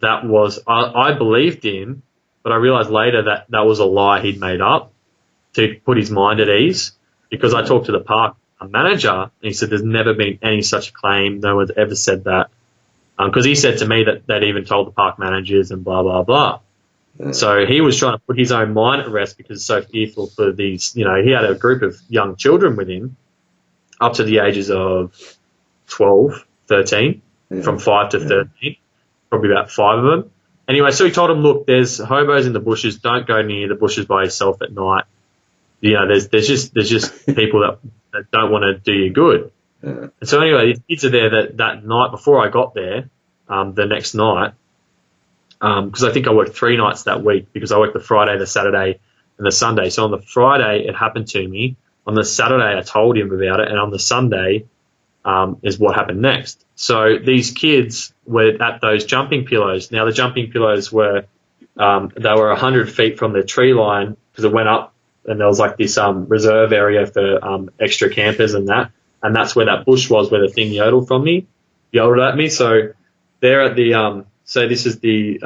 that was, I believed him, but I realized later that was a lie he'd made up to put his mind at ease, because I talked to the park manager and he said there's never been any such claim. No one's ever said that. Because he said to me that they'd even told the park managers and blah, blah, blah. So he was trying to put his own mind at rest because he's so fearful for these, you know, he had a group of young children with him up to the ages of 12, 13, from 5 to 13, probably about 5 of them. Anyway, so he told them, look, there's hobos in the bushes. Don't go near the bushes by yourself at night. You know, there's just people that don't want to do you good. And so anyway, these kids are there that night before I got there, the next night, because I think I worked 3 nights that week because I worked the Friday, the Saturday, and the Sunday. So on the Friday, it happened to me. On the Saturday, I told him about it. And on the Sunday is what happened next. So these kids were at those jumping pillows. Now, the jumping pillows were, they were 100 feet from the tree line because it went up and there was like this reserve area for extra campers and that. And that's where that bush was where the thing yodeled at me. So they're at the, so this is the,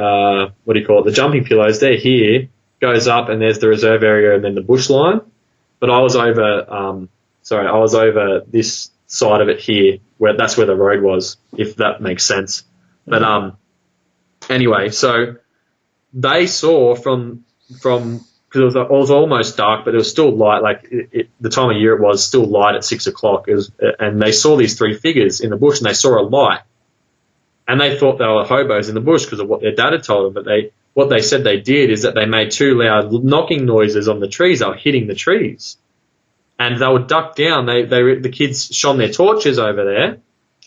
what do you call it? The jumping pillows. They're here, goes up and there's the reserve area and then the bush line. But I was over, I was over this side of it here, where that's where the road was, if that makes sense. But anyway, so they saw from because it was almost dark, but it was still light. Like the time of year it was still light at 6 o'clock. And they saw these 3 figures in the bush, and they saw a light, and they thought they were hobos in the bush because of what their dad had told them. But what they said they did is that they made 2 loud knocking noises on the trees. They were hitting the trees. And they would duck down. The kids shone their torches over there,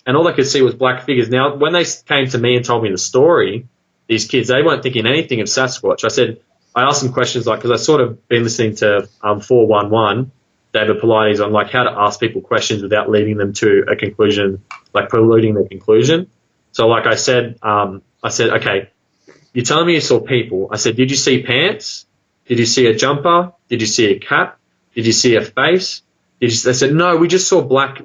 and all they could see was black figures. Now, when they came to me and told me the story, these kids, they weren't thinking anything of Sasquatch. I asked them questions like, because I sort of been listening to 411, David Pilates, on like how to ask people questions without leading them to a conclusion, like preluding their conclusion. So like I said, okay, you're telling me you saw people. I said, did you see pants? Did you see a jumper? Did you see a cap? Did you see a face? They said, no, we just saw black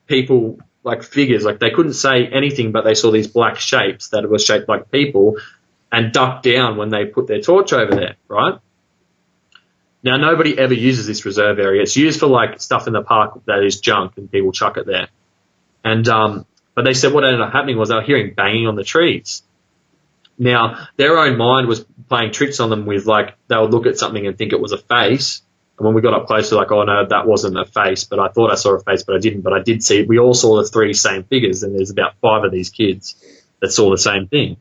people, like figures. Like they couldn't say anything, but they saw these black shapes that were shaped like people and ducked down when they put their torch over there, right? Now, nobody ever uses this reserve area. It's used for like stuff in the park that is junk and people chuck it there. And, but they said what ended up happening was they were hearing banging on the trees. Now, their own mind was playing tricks on them with like, they would look at something and think it was a face. And when we got up closer, like, oh no, that wasn't a face, but I thought I saw a face, but I didn't. But I did see, we all saw the 3 same figures, and there's about 5 of these kids that saw the same thing.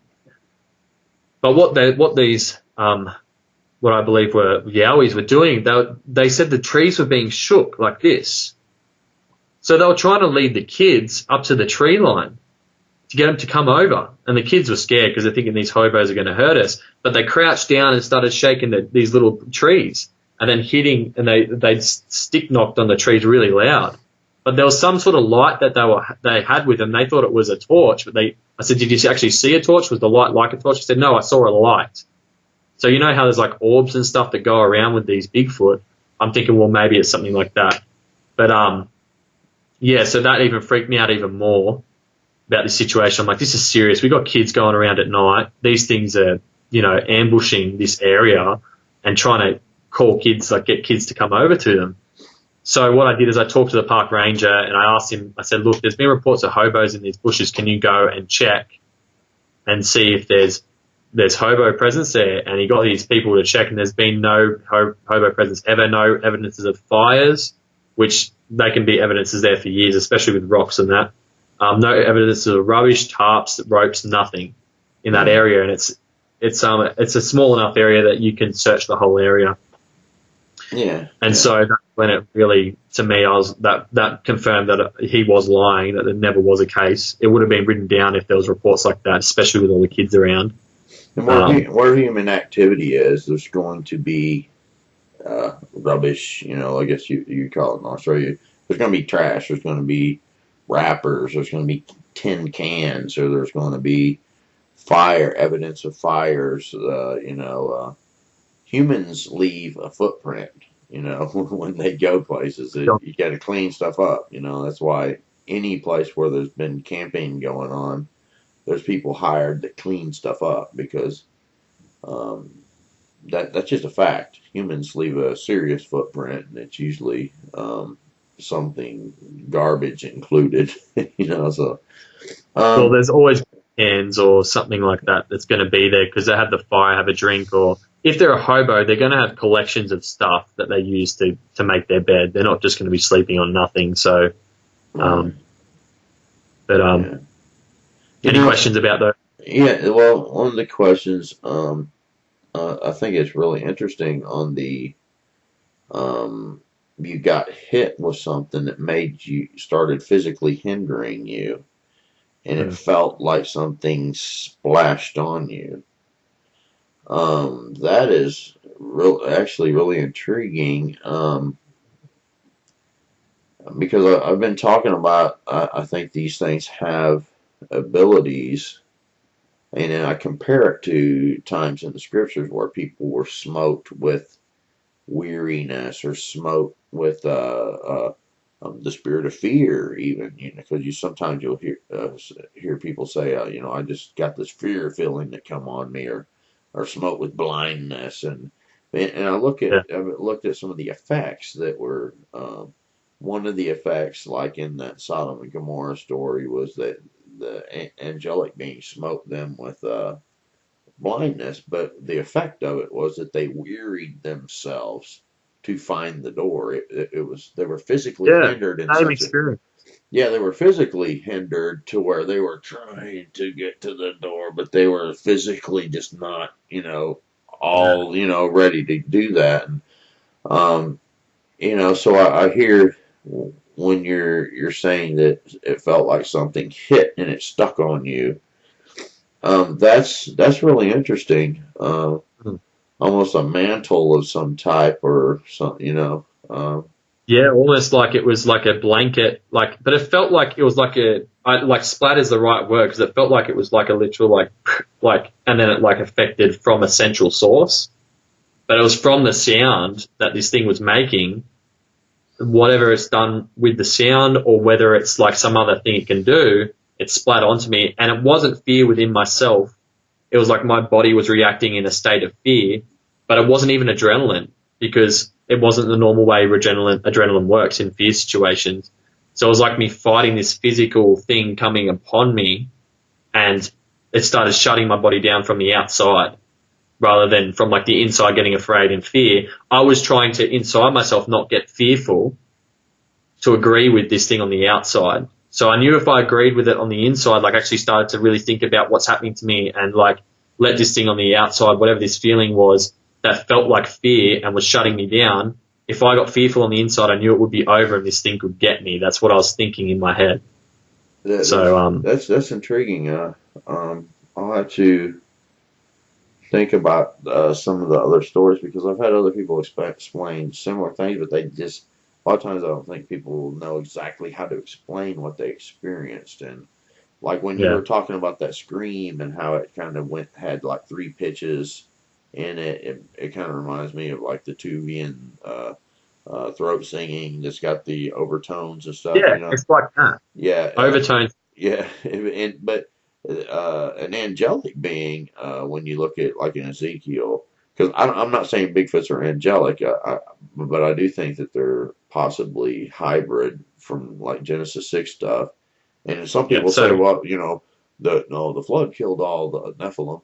But what I believe were Yowies were doing, they said the trees were being shook like this. So they were trying to lead the kids up to the tree line to get them to come over. And the kids were scared because they're thinking these hobos are going to hurt us. But they crouched down and started shaking these little trees. And then hitting, and they stick knocked on the trees really loud. but there was some sort of light that they had with them. They thought it was a torch, but I said, did you actually see a torch? Was the light like a torch? He said, no, I saw a light. So you know how there's like orbs and stuff that go around with these Bigfoot? I'm thinking, well, maybe it's something like that. But yeah, so that even freaked me out even more about this situation. I'm like, this is serious. We got kids going around at night. These things are, ambushing this area and trying to call kids, like get kids to come over to them. So what I did is I talked to the park ranger and I asked him, I said, look, there's been reports of hobos in these bushes. Can you go and check and see if there's hobo presence there? And he got these people to check, and there's been no hobo presence ever, no evidences of fires, which they can be evidences there for years, especially with rocks and that. No evidences of rubbish, tarps, ropes, nothing in that area. And it's a small enough area that you can search the whole area. Yeah. And so that's when it really, to me, that confirmed that he was lying, that there never was a case. It would have been written down if there was reports like that, especially with all the kids around. And where human activity is, there's going to be rubbish, I guess you call it in Australia. There's going to be trash. There's going to be wrappers. There's going to be tin cans. Or there's going to be evidence of fires. Humans leave a footprint, when they go places. You got to clean stuff up, That's why any place where there's been camping going on, there's people hired that clean stuff up because that's just a fact. Humans leave a serious footprint, and it's usually something garbage included, So, well, there's always cans or something like that that's going to be there because they have the fire, have a drink, or if they're a hobo, they're going to have collections of stuff that they use to make their bed. They're not just going to be sleeping on nothing. So, any questions about that? Yeah, well, one of the questions, I think it's really interesting on the, you got hit with something that started physically hindering you, and it felt like something splashed on you. That is actually really intriguing, because I've been talking about, I think these things have abilities, and then I compare it to times in the scriptures where people were smoked with weariness or smoked with the spirit of fear, even, because sometimes you'll hear people say, I just got this fear feeling that come on me, or smoked with blindness, and I looked at some of the effects that were. One of the effects, like in that Sodom and Gomorrah story, was that the angelic being smote them with blindness, but the effect of it was that they wearied themselves to find the door. They were physically hindered in same experience. They were physically hindered to where they were trying to get to the door, but they were physically just not, ready to do that. And, so I hear when you're saying that it felt like something hit and it stuck on you. That's really interesting. Almost a mantle of some type or something, Yeah, almost like it was like a blanket, but it felt like it was like splat is the right word, because it felt like it was like a literal and then it affected from a central source, but it was from the sound that this thing was making. Whatever it's done with the sound, or whether it's like some other thing it can do, it splat onto me, and it wasn't fear within myself. It was like my body was reacting in a state of fear, but it wasn't even adrenaline, because it wasn't the normal way adrenaline works in fear situations. So it was like me fighting this physical thing coming upon me, and it started shutting my body down from the outside rather than from the inside getting afraid and fear. I was trying to inside myself not get fearful to agree with this thing on the outside. So I knew if I agreed with it on the inside, actually started to really think about what's happening to me and let this thing on the outside, whatever this feeling was that felt like fear and was shutting me down. If I got fearful on the inside, I knew it would be over and this thing could get me. That's what I was thinking in my head. That's intriguing. I'll have to think about some of the other stories, because I've had other people explain similar things, but a lot of times I don't think people know exactly how to explain what they experienced. And like when you Yeah. were talking about that scream and how it kind of had like three pitches in it, it kind of reminds me of like the Tubian throat singing that's got the overtones and stuff, Yeah, you know? it's like that. Yeah, Overtones. yeah, but an angelic being, when you look at like in Ezekiel, because I'm not saying Bigfoots are angelic, but I do think that they're possibly hybrid from like Genesis 6 stuff. And some Yeah, people so say, do well, you know, the flood killed all the Nephilim.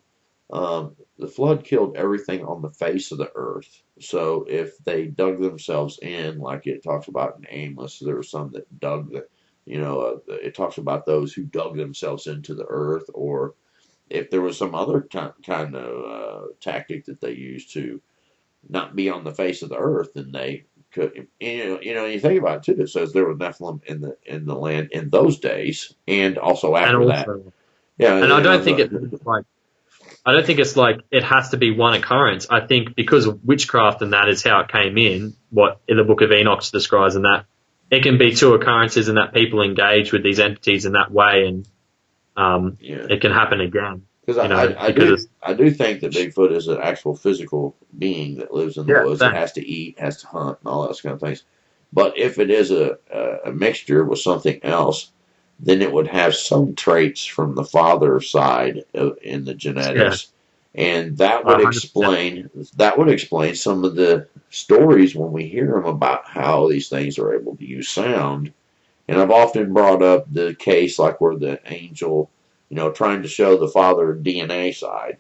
The flood killed everything on the face of the earth. So if they dug themselves in, like it talks about in Amos, there were some that dug the, it talks about those who dug themselves into the earth, or if there was some other kind of tactic that they used to not be on the face of the earth, then they could. You think about it too. It says there were Nephilim in the land in those days, and also and after that. also, Yeah, and I you know. don't think So, it's like I don't think it's like it has to be one occurrence. I think because of witchcraft and that is how it came in, what in the Book of Enoch describes, and that it can be two occurrences, and that people engage with these entities in that way, and yeah, it can happen again. because You know, I because do it's I do think that Bigfoot is an actual physical being that lives in the yeah, woods that same. has to eat, has to hunt, and all those kind of things. But if it is a mixture with something else, then it would have some traits from the father side in the Yeah, genetics, and that would 100%. explain some of the stories when we hear them about how these things are able to use sound. And I've often brought up the case like where the angel, trying to show the father DNA side.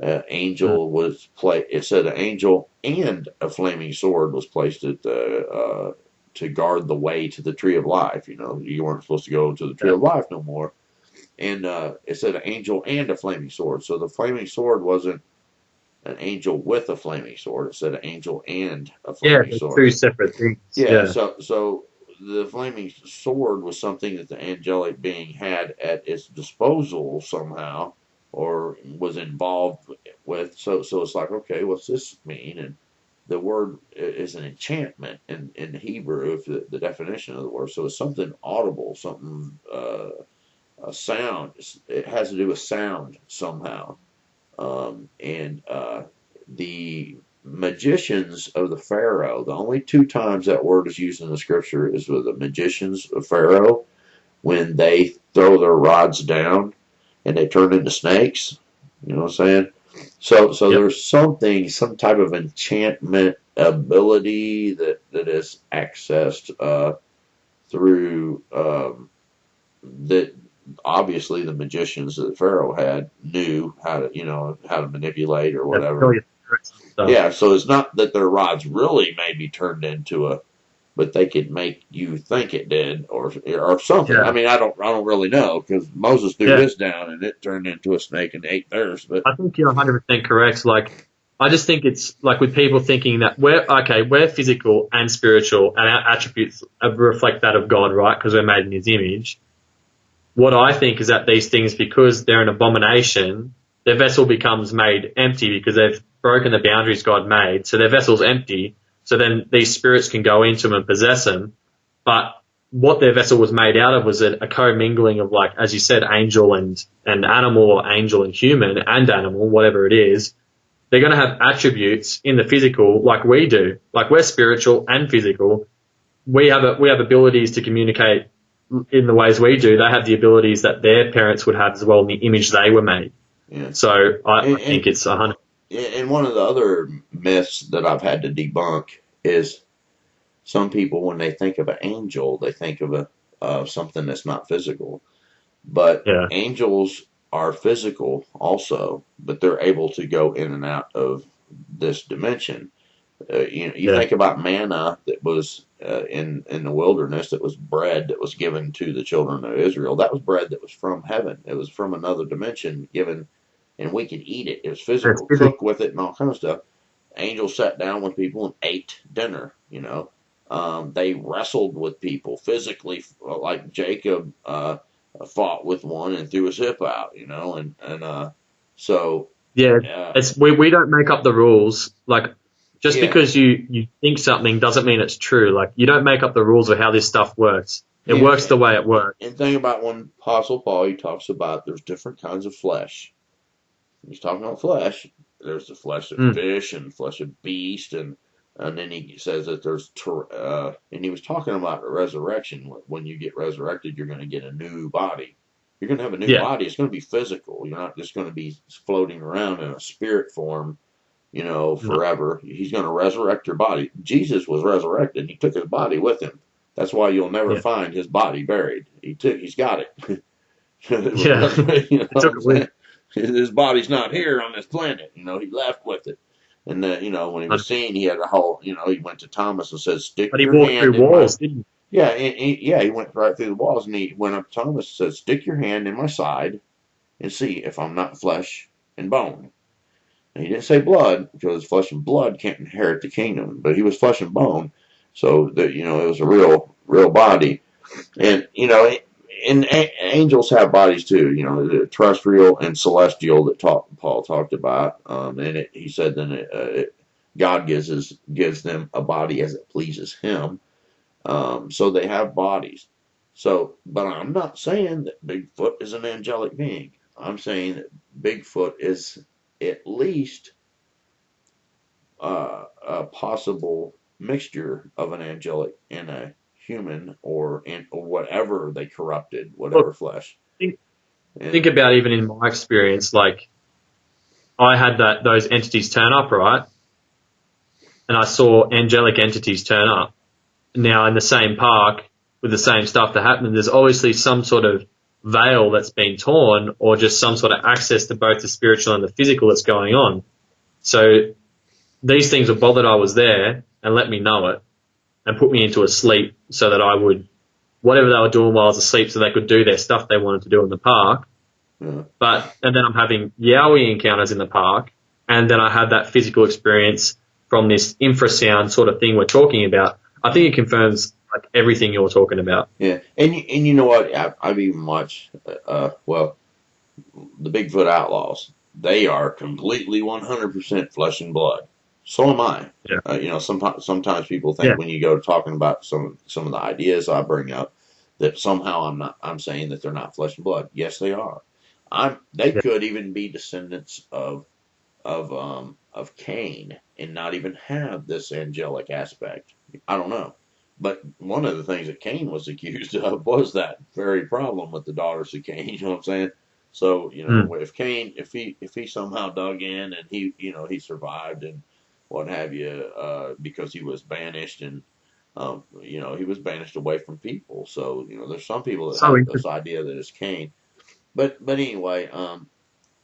Mm. Angel was it said an angel and a flaming sword was placed at the to guard the way to the tree of life. You weren't supposed to go to the tree Yeah, of life no more. And it said an angel and a flaming sword. So the flaming sword wasn't an angel with a flaming sword. It said an angel and a yeah, flaming they're sword. two separate things. Yeah. Yeah, So the flaming sword was something that the angelic being had at its disposal somehow, or was involved with. So it's like, okay, what's this mean? And the word is an enchantment in Hebrew, if the definition of the word. So it's something audible, something a sound. It has to do with sound somehow. And the magicians of the Pharaoh, the only two times that word is used in the scripture is with the magicians of Pharaoh when they throw their rods down and they turn into snakes. You know what I'm saying? So yep, there's some type of enchantment ability that is accessed through that. Obviously, the magicians that Pharaoh had knew how to manipulate or yeah, tell whatever. you secrets and stuff. Yeah, so it's not that their rods really may be turned into but they could make you think it did, or something. I Yeah, mean, I don't really know because Moses threw yeah. his down and it turned into a snake and ate theirs. But I think you're 100% correct. Like, I just think it's like with people thinking that we're physical and spiritual, and our attributes reflect that of God, right? Because we're made in His image. What I think is that these things, because they're an abomination, their vessel becomes made empty because they've broken the boundaries God made. So their vessel's empty. So then these spirits can go into them and possess them. But what their vessel was made out of was a commingling of, like, as you said, angel and animal, or angel and human and animal, whatever it is. They're going to have attributes in the physical like we do. Like, we're spiritual and physical. We have abilities to communicate in the ways we do. They have the abilities that their parents would have as well in the image they were made. yeah, So I and think it's 100. and one of the other myths that I've had to debunk is some people when they think of an angel, they think of something that's not physical. But Yeah, angels are physical also, but they're able to go in and out of this dimension. You yeah, think about manna that was in the wilderness, that was bread that was given to the children of Israel. That was bread that was from heaven. It was from another dimension given, and we could eat it. It was it's physical, physical. cook with it, and all kind of stuff. Angels sat down with people and ate dinner. They wrestled with people physically, like Jacob fought with one and threw his hip out. So Yeah, uh, it's we don't make up the rules. Like, Just Yeah. because you think something doesn't mean it's true. Like, you don't make up the rules of how this stuff works. It Yeah. works the way it works. And think about when Apostle Paul, he talks about there's different kinds of flesh. He's talking about flesh. There's the flesh of fish and flesh of beast, and then he says that there's and he was talking about the resurrection. When you get resurrected, you're going to get a new body. You're going to have a new Yeah. body. It's going to be physical. You're not just going to be floating around in a spirit form, forever. He's going to resurrect your body. Jesus was resurrected. He took his body with him. That's why you'll never find his body buried. He's got it. Yeah. You know It took what I'm it with saying? His body's not here on this planet. He left with it. And when he was seen, he had a whole, he went to Thomas and said, "Stick But he your walked hand through in my." walls, didn't Yeah, he went right through the walls, and he went up to Thomas and said, "Stick your hand in my side and see if I'm not flesh and bone." And he didn't say blood, because flesh and blood can't inherit the kingdom, but he was flesh and bone, so that it was a real body. And and angels have bodies too, the terrestrial and celestial that Paul talked about. And he said then God gives them a body as it pleases Him. So they have bodies. So, but I'm not saying that Bigfoot is an angelic being. I'm saying that Bigfoot is at least a possible mixture of an angelic and a human, or whatever they corrupted, whatever Look, flesh. think about, even in my experience, like, I had those entities turn up, right? And I saw angelic entities turn up. Now, in the same park with the same stuff that happened, there's obviously some sort of veil that's been torn, or just some sort of access to both the spiritual and the physical that's going on. So these things were bothered I was there and let me know it, and put me into a sleep so that I would, whatever they were doing while I was asleep, so they could do their stuff they wanted to do in the park. Yeah. And then I'm having Yowie encounters in the park, and then I had that physical experience from this infrasound sort of thing we're talking about. I think it confirms like everything you're talking about. Yeah, and you know what? I've even watched, the Bigfoot Outlaws. They are completely 100% flesh and blood. So am I. Yeah. Sometimes people think when you go talking about some of the ideas I bring up, that somehow I'm saying that they're not flesh and blood. Yes, they are. They could even be descendants of Cain and not even have this angelic aspect. I don't know. But one of the things that Cain was accused of was that very problem with the daughters of Cain. You know what I'm saying? So if Cain, if he somehow dug in and he survived and what have you, because he was banished, and he was banished away from people. So there's some people that have this idea that it's Cain. But anyway, the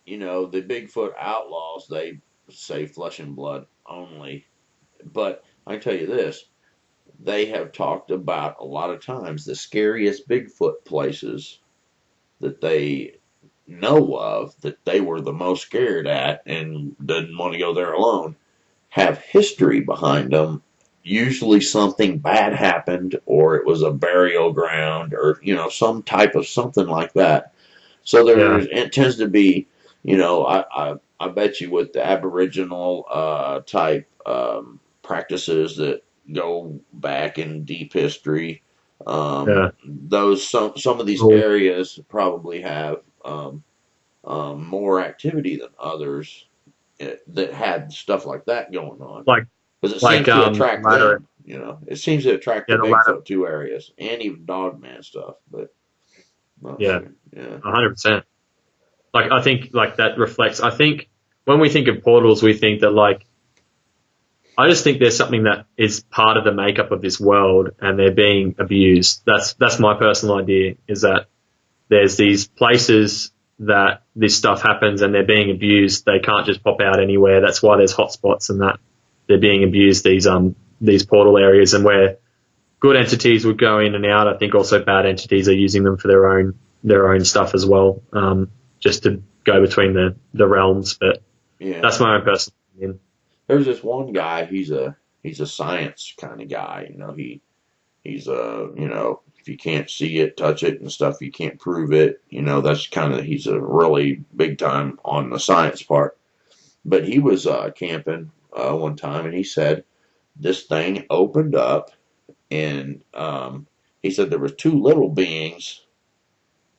Bigfoot Outlaws, they say flesh and blood only. But I tell you this, they have talked about a lot of times the scariest Bigfoot places that they know of, that they were the most scared at and didn't want to go there alone, have history behind them. Usually something bad happened, or it was a burial ground, or some type of something like that. So it tends to be, I bet you, with the Aboriginal type practices that go back in deep history, those some of these areas probably have more activity than others that had stuff like that going on. Because it seems to attract them. It seems to attract the Bigfoot 2 areas, and even Dogman stuff. But not sure. Yeah, 100%. Like, I think, like, that reflects, I think when we think of portals, we think that, like, I just think there's something that is part of the makeup of this world, and they're being abused. That's my personal idea, is that there's these places that this stuff happens and they're being abused. They can't just pop out anywhere. That's why there's hotspots, and that they're being abused, these portal areas, and where good entities would go in and out. I think also bad entities are using them for their own stuff as well. Just to go between the realms, but that's my own personal opinion. There's this one guy. He's a science kind of guy. He's if you can't see it, touch it, and stuff, you can't prove it. That's he's a really big time on the science part. But he was camping one time, and he said this thing opened up, and he said there was two little beings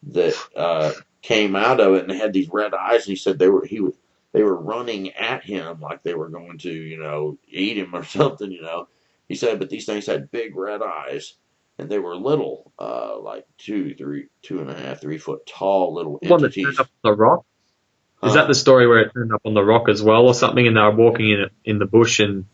that came out of it, and they had these red eyes. And he said they were running at him like they were going to, eat him or something. He said, but these things had big red eyes, and they were little, like 2.5, 3 foot tall little The one that turned entities. up on the rock. Is that the story where it turned up on the rock as well, or something? And they were walking in the bush, and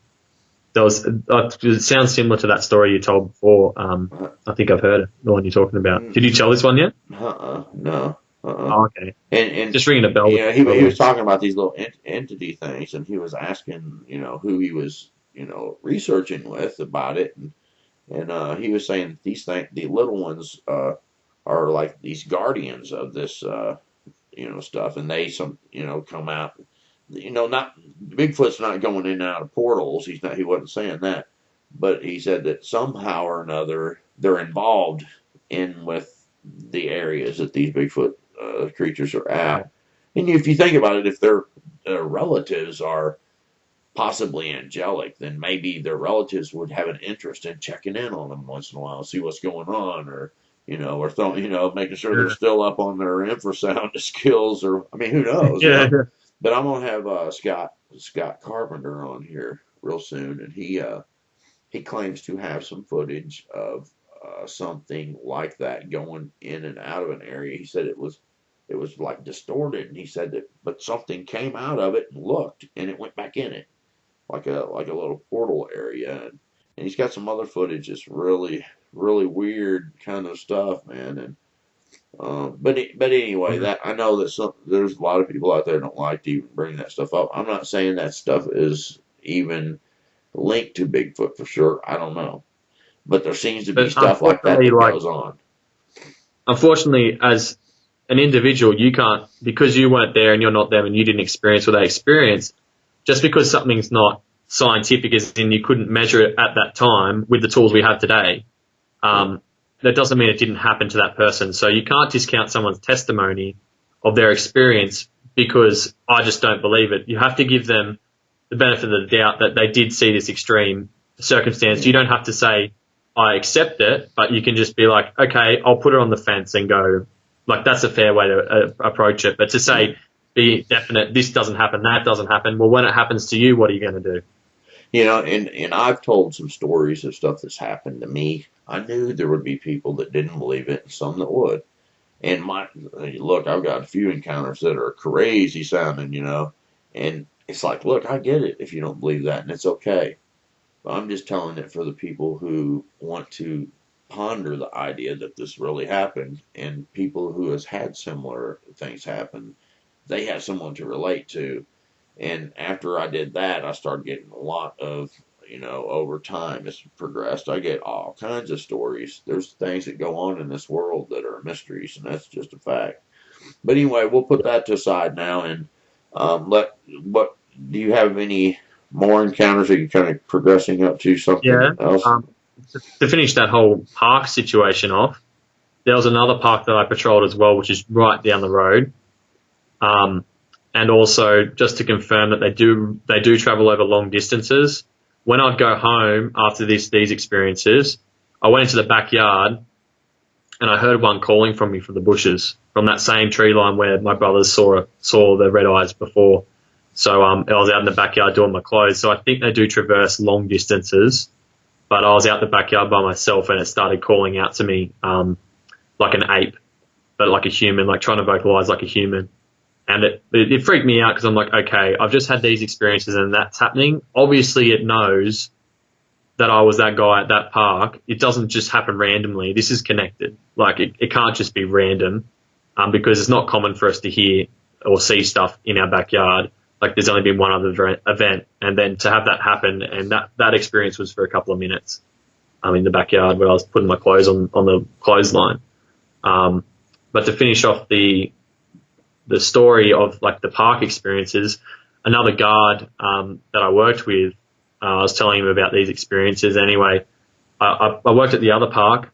there was. It sounds similar to that story you told before. I think I've heard it, the one you're talking about. Did you tell this one yet? No. Oh, okay. And Just ringing a bell. yeah, he was talking about these little entity things, and he was asking, who he was, researching with about it, and he was saying these things, the little ones, are like these guardians of this, stuff, and they come out, not Bigfoot's not going in and out of portals. He wasn't saying that, but he said that somehow or another they're involved in with the areas that these Bigfoot creatures are at. And if you think about it, if their relatives are possibly angelic, then maybe their relatives would have an interest in checking in on them once in a while, see what's going on, or making sure they're still up on their infrasound skills, or I mean, who knows? Yeah. But I'm gonna have Scott Carpenter on here real soon, and he claims to have some footage of something like that going in and out of an area. He said it was like distorted, and he said that, but something came out of it and looked, and it went back in it, like a little portal area. And he's got some other footage that's really, really weird kind of stuff, man. And but anyway, that I know that there's a lot of people out there that don't like to even bring that stuff up. I'm not saying that stuff is even linked to Bigfoot for sure. I don't know, but there seems to be stuff like that goes on. Unfortunately, as an individual, you can't, because you weren't there and you're not them and you didn't experience what they experienced. Just because something's not scientific, as in you couldn't measure it at that time with the tools we have today, that doesn't mean it didn't happen to that person. So you can't discount someone's testimony of their experience because I just don't believe it. You have to give them the benefit of the doubt that they did see this extreme circumstance. You don't have to say, I accept it, but you can just be like, okay, I'll put it on the fence and go, like, that's a fair way to approach it. But to say, be definite, this doesn't happen, that doesn't happen. Well, when it happens to you, what are you going to do? And I've told some stories of stuff that's happened to me. I knew there would be people that didn't believe it and some that would. And look, I've got a few encounters that are crazy sounding, and it's like, look, I get it if you don't believe that, and it's okay. But I'm just telling it for the people who want to ponder the idea that this really happened, and people who has had similar things happen, they have someone to relate to. And after I did that, I started getting a lot of, over time as it progressed, I get all kinds of stories. There's things that go on in this world that are mysteries, and that's just a fact. But anyway, we'll put that to side now, and do you have any more encounters? Are you kind of progressing up to something else? To finish that whole park situation off, there was another park that I patrolled as well, which is right down the road. And also, just to confirm that they do travel over long distances. When I'd go home after these experiences, I went into the backyard and I heard one calling from me from the bushes, from that same tree line where my brothers saw the red eyes before. So I was out in the backyard doing my clothes. So I think they do traverse long distances, but I was out in the backyard by myself and it started calling out to me like an ape, but like a human, like trying to vocalize like a human. And it freaked me out because I'm like, okay, I've just had these experiences and that's happening. Obviously, it knows that I was that guy at that park. It doesn't just happen randomly. This is connected. Like, it can't just be random because it's not common for us to hear or see stuff in our backyard. Like, there's only been one other event. And then to have that happen, and that experience was for a couple of minutes in the backyard where I was putting my clothes on the clothesline. But to finish off the story of like the park experiences, another guard that I worked with, I was telling him about these experiences. Anyway, I worked at the other park,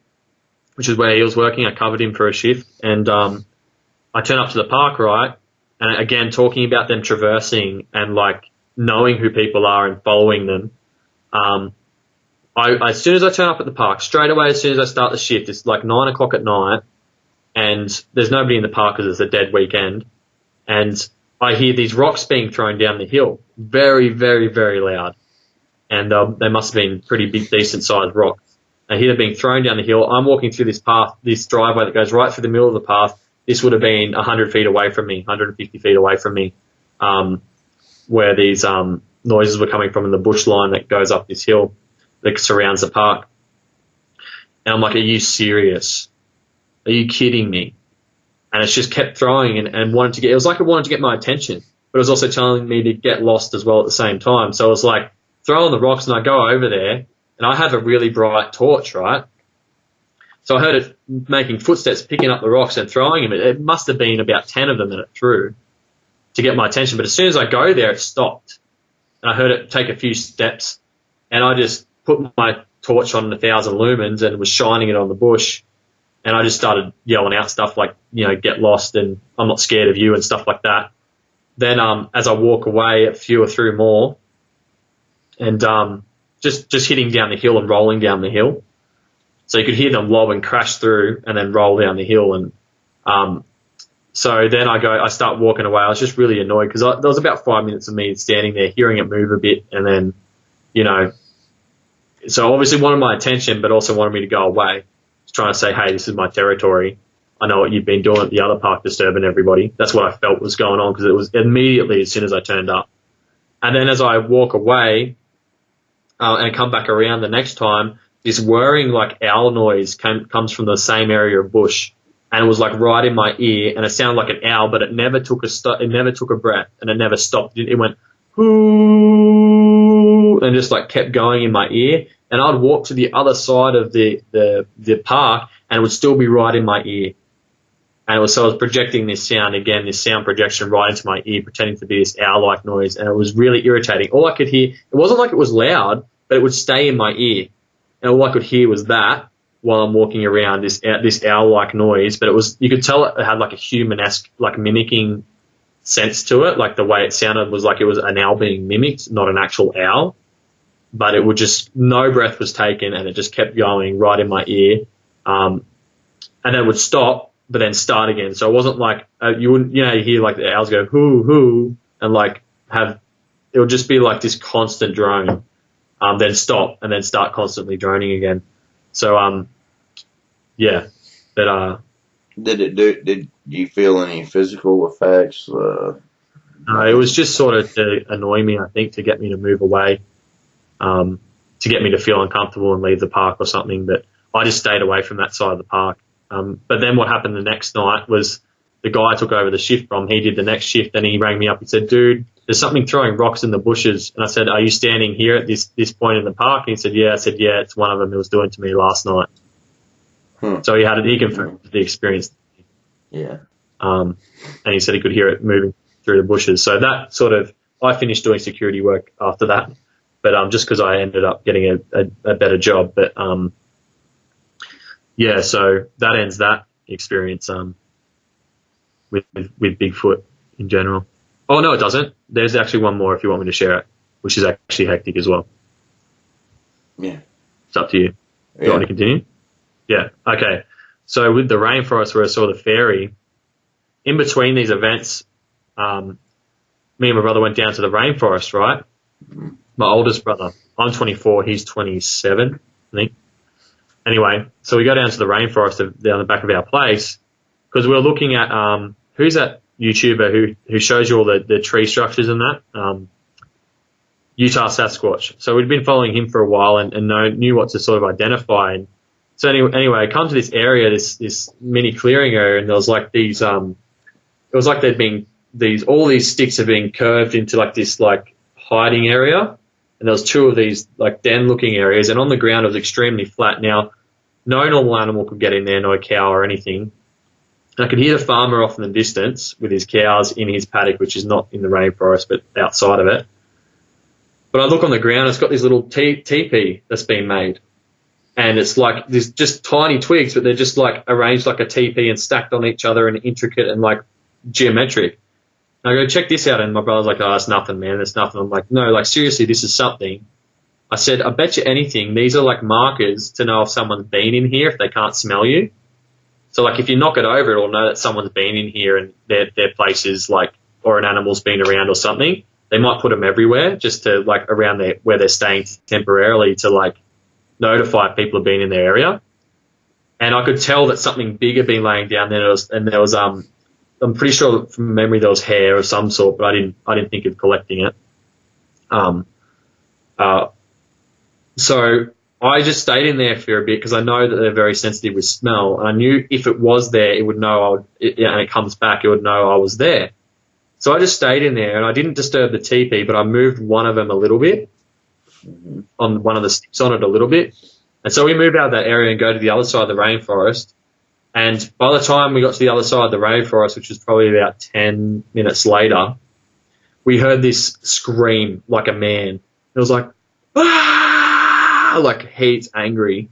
which is where he was working. I covered him for a shift, and I turn up to the park, right? And again, talking about them traversing and like knowing who people are and following them. As soon as I turn up at the park, straight away, as soon as I start the shift, it's like 9 o'clock at night, and there's nobody in the park because it's a dead weekend, and I hear these rocks being thrown down the hill, very, very, very loud, and they must have been pretty big, decent-sized rocks. I hear them being thrown down the hill. I'm walking through this path, this driveway that goes right through the middle of the path. This would have been 100 feet away from me, 150 feet away from me, where these noises were coming from in the bush line that goes up this hill that surrounds the park. And I'm like, are you serious? Are you kidding me? And it's just kept throwing and wanted to get, it was like it wanted to get my attention, but it was also telling me to get lost as well at the same time. So it was like throwing the rocks, and I go over there, and I have a really bright torch, right? So I heard it making footsteps, picking up the rocks and throwing them. It must have been about 10 of them that it threw to get my attention. But as soon as I go there, it stopped. And I heard it take a few steps, and I just put my torch on 1,000 lumens and was shining it on the bush. And I just started yelling out stuff like, get lost and I'm not scared of you and stuff like that. Then as I walk away, a few or three more, and just hitting down the hill and rolling down the hill. So you could hear them lob and crash through and then roll down the hill. And so then I start walking away. I was just really annoyed because there was about 5 minutes of me standing there hearing it move a bit, and then, so obviously wanted my attention, but also wanted me to go away. Just trying to say, hey, this is my territory. I know what you've been doing at the other park, disturbing everybody. That's what I felt was going on, because it was immediately as soon as I turned up. And then as I walk away and come back around the next time, this whirring like owl noise comes from the same area of bush, and it was like right in my ear, and it sounded like an owl, but it never took it never took a breath, and it never stopped. It went whoo, and just like kept going in my ear. And I'd walk to the other side of the park, and it would still be right in my ear. And so I was projecting this sound again, this sound projection right into my ear, pretending to be this owl-like noise, and it was really irritating. All I could hear, it wasn't like it was loud, but it would stay in my ear. And all I could hear was that while I'm walking around, this owl-like noise. But you could tell it had like a human-esque, like mimicking sense to it. Like the way it sounded was like it was an owl being mimicked, not an actual owl. But it would just, no breath was taken, and it just kept going right in my ear. And then it would stop, but then start again. So it wasn't like, you wouldn't, you hear like the owls go, hoo, hoo, and like it would just be like this constant drone. Then stop and then start constantly droning again. So, yeah, but, did you feel any physical effects? it was just sort of to annoy me, I think, to get me to move away, to get me to feel uncomfortable and leave the park or something. But I just stayed away from that side of the park. But then what happened the next night was the guy I took over the shift from, he did the next shift, and he rang me up. He said, dude, there's something throwing rocks in the bushes. And I said, are you standing here at this point in the park? And he said, yeah. I said, yeah, it's one of them. It was doing to me last night. So he confirmed the experience. Yeah. And he said he could hear it moving through the bushes. So that sort of, I finished doing security work after that, but just because I ended up getting a better job. But yeah, so that ends that experience with Bigfoot in general. Oh, no, it doesn't. There's actually one more if you want me to share it, which is actually hectic as well. Yeah. It's up to you. Do you want to continue? Yeah. Okay. So with the rainforest where I saw the fairy, in between these events, me and my brother went down to the rainforest, right? My oldest brother. I'm 24. He's 27, I think. Anyway, so we go down to the rainforest down the back of our place because we were looking at who's that YouTuber who shows you all the tree structures and that, Utah Sasquatch. So we'd been following him for a while and knew what to sort of identify. And so anyway, I come to this area, this mini clearing area, and there was like these, it was like there'd been all these sticks have been curved into like this like hiding area, and there was two of these like den looking areas, and on the ground it was extremely flat. Now, no normal animal could get in there, no cow or anything. And I could hear the farmer off in the distance with his cows in his paddock, which is not in the rainforest, but outside of it. But I look on the ground, it's got this little teepee that's been made. And it's like there's just tiny twigs, but they're just like arranged like a teepee and stacked on each other and intricate and like geometric. And I go, check this out. And my brother's like, oh, it's nothing, man. It's nothing. I'm like, no, like seriously, this is something. I said, I bet you anything, these are like markers to know if someone's been in here if they can't smell you. So like if you knock it over, it'll know that someone's been in here and their place is like, or an animal's been around or something. They might put them everywhere just to like around where they're staying temporarily to like notify people have been in their area. And I could tell that something big had been laying down there. There was I'm pretty sure from memory there was hair of some sort, but I didn't think of collecting it. So I just stayed in there for a bit because I know that they're very sensitive with smell. And I knew if it was there, it would know and it comes back, it would know I was there. So I just stayed in there and I didn't disturb the teepee, but I moved one of them a little bit on one of the sticks on it a little bit. And so we moved out of that area and go to the other side of the rainforest. And by the time we got to the other side of the rainforest, which was probably about 10 minutes later, we heard this scream like a man. It was like, ah! Like he's angry.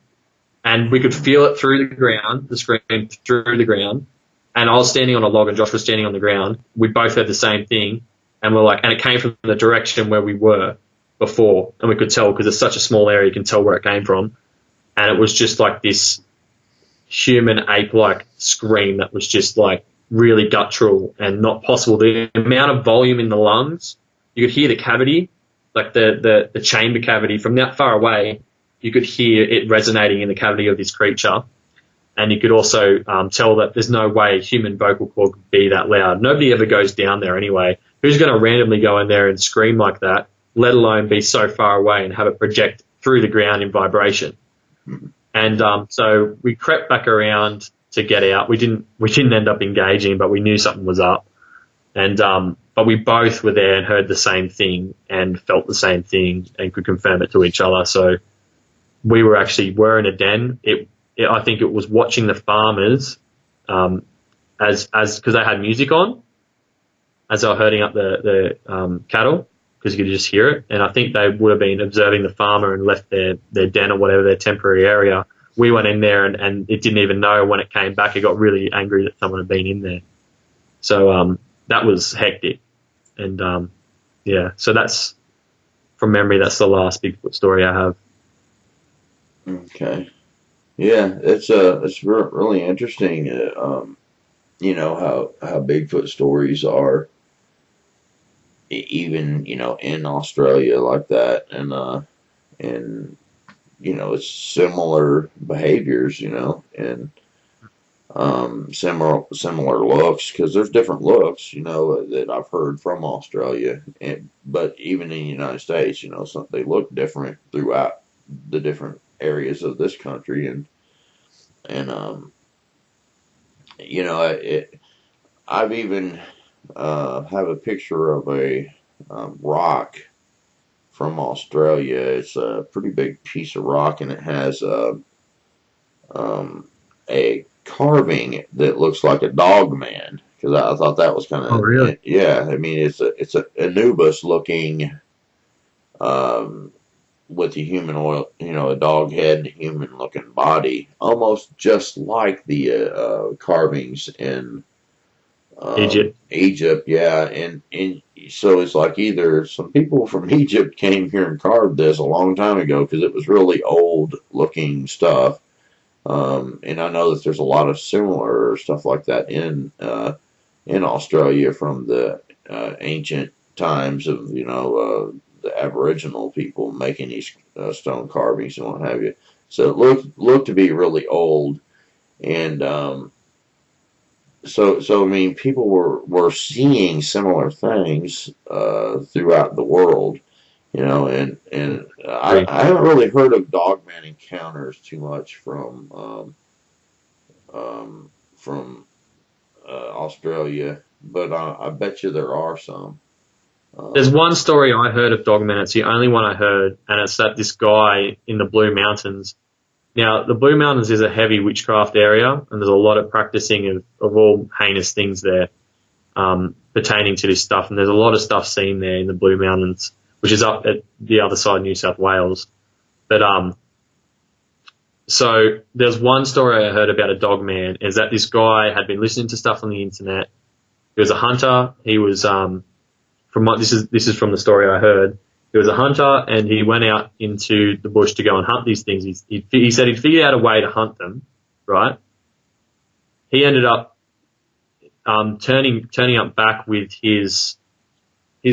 And we could feel it through the ground, the scream through the ground. And I was standing on a log and Josh was standing on the ground. We both heard the same thing. And and it came from the direction where we were before. And we could tell because it's such a small area, you can tell where it came from. And it was just like this human ape-like scream that was just like really guttural and not possible. The amount of volume in the lungs, you could hear the cavity, like the chamber cavity from that far away. You could hear it resonating in the cavity of this creature. And you could also tell that there's no way a human vocal cord could be that loud. Nobody ever goes down there anyway. Who's going to randomly go in there and scream like that, let alone be so far away and have it project through the ground in vibration? And so we crept back around to get out. We didn't end up engaging, but we knew something was up. And but we both were there and heard the same thing and felt the same thing and could confirm it to each other. So we were in a den. I think it was watching the farmers as because they had music on as they were herding up the cattle, because you could just hear it. And I think they would have been observing the farmer and left their den or whatever, their temporary area. We went in there and it didn't even know when it came back. It got really angry that someone had been in there. So that was hectic. And yeah, so that's, from memory, that's the last Bigfoot story I have. Okay. Yeah, it's really interesting. You know how Bigfoot stories are, even in Australia like that, and it's similar behaviors, and similar looks, because there's different looks, that I've heard from Australia, but even in the United States, they look different throughout the different areas of this country, and I've even have a picture of a rock from Australia. It's a pretty big piece of rock, and it has a carving that looks like a Dogman. Because I thought that was kind of, Oh, really? yeah. I mean, it's a Anubis looking, with a human oil, a dog head and a human looking body, almost just like the carvings in Egypt, yeah, and so it's like either some people from Egypt came here and carved this a long time ago, because it was really old looking stuff, and I know that there's a lot of similar stuff like that in Australia from the ancient times of the Aboriginal people making these stone carvings and what have you. So it looked to be really old, and So I mean, people were seeing similar things throughout the world, and I haven't really heard of Dogman encounters too much from Australia, but I bet you there are some. There's one story I heard of Dogman. It's the only one I heard, and it's that this guy in the Blue Mountains. Now, the Blue Mountains is a heavy witchcraft area, and there's a lot of practicing of all heinous things there pertaining to this stuff. And there's a lot of stuff seen there in the Blue Mountains, which is up at the other side of New South Wales. But so there's one story I heard about a Dogman, is that this guy had been listening to stuff on the internet, He was a hunter. He was this is from the story I heard. He was a hunter, and he went out into the bush to go and hunt these things. He said he'd figured out a way to hunt them, right? He ended up turning up back with his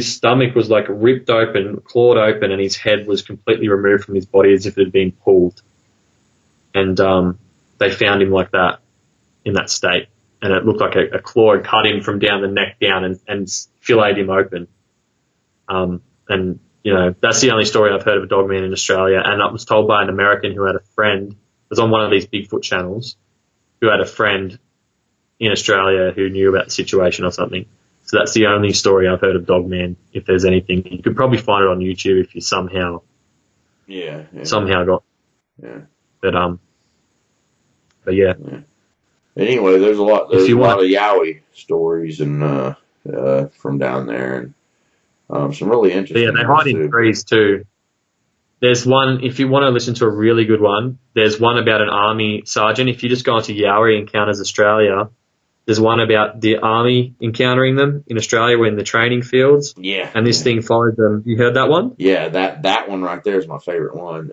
stomach was like ripped open, clawed open, and his head was completely removed from his body as if it had been pulled. And they found him like that, in that state. And it looked like a claw had cut him from down the neck down and filleted him open. And, you know, that's the only story I've heard of a dogman in Australia. And I was told by an American who had a friend, was on one of these Bigfoot channels, who had a friend in Australia who knew about the situation or something. So that's the only story I've heard of Dogman. If there's anything, you could probably find it on YouTube if you somehow got. Yeah. But yeah. Anyway, there's a lot of Yowie stories and from down there, and some really interesting. Yeah, they hide in trees too. There's one, if you want to listen to a really good one, there's one about an army sergeant. If you just go onto Yowie Encounters Australia, there's one about the army encountering them in Australia when the training fields. Yeah. And this thing followed them. You heard that one? Yeah, that one right there is my favorite one.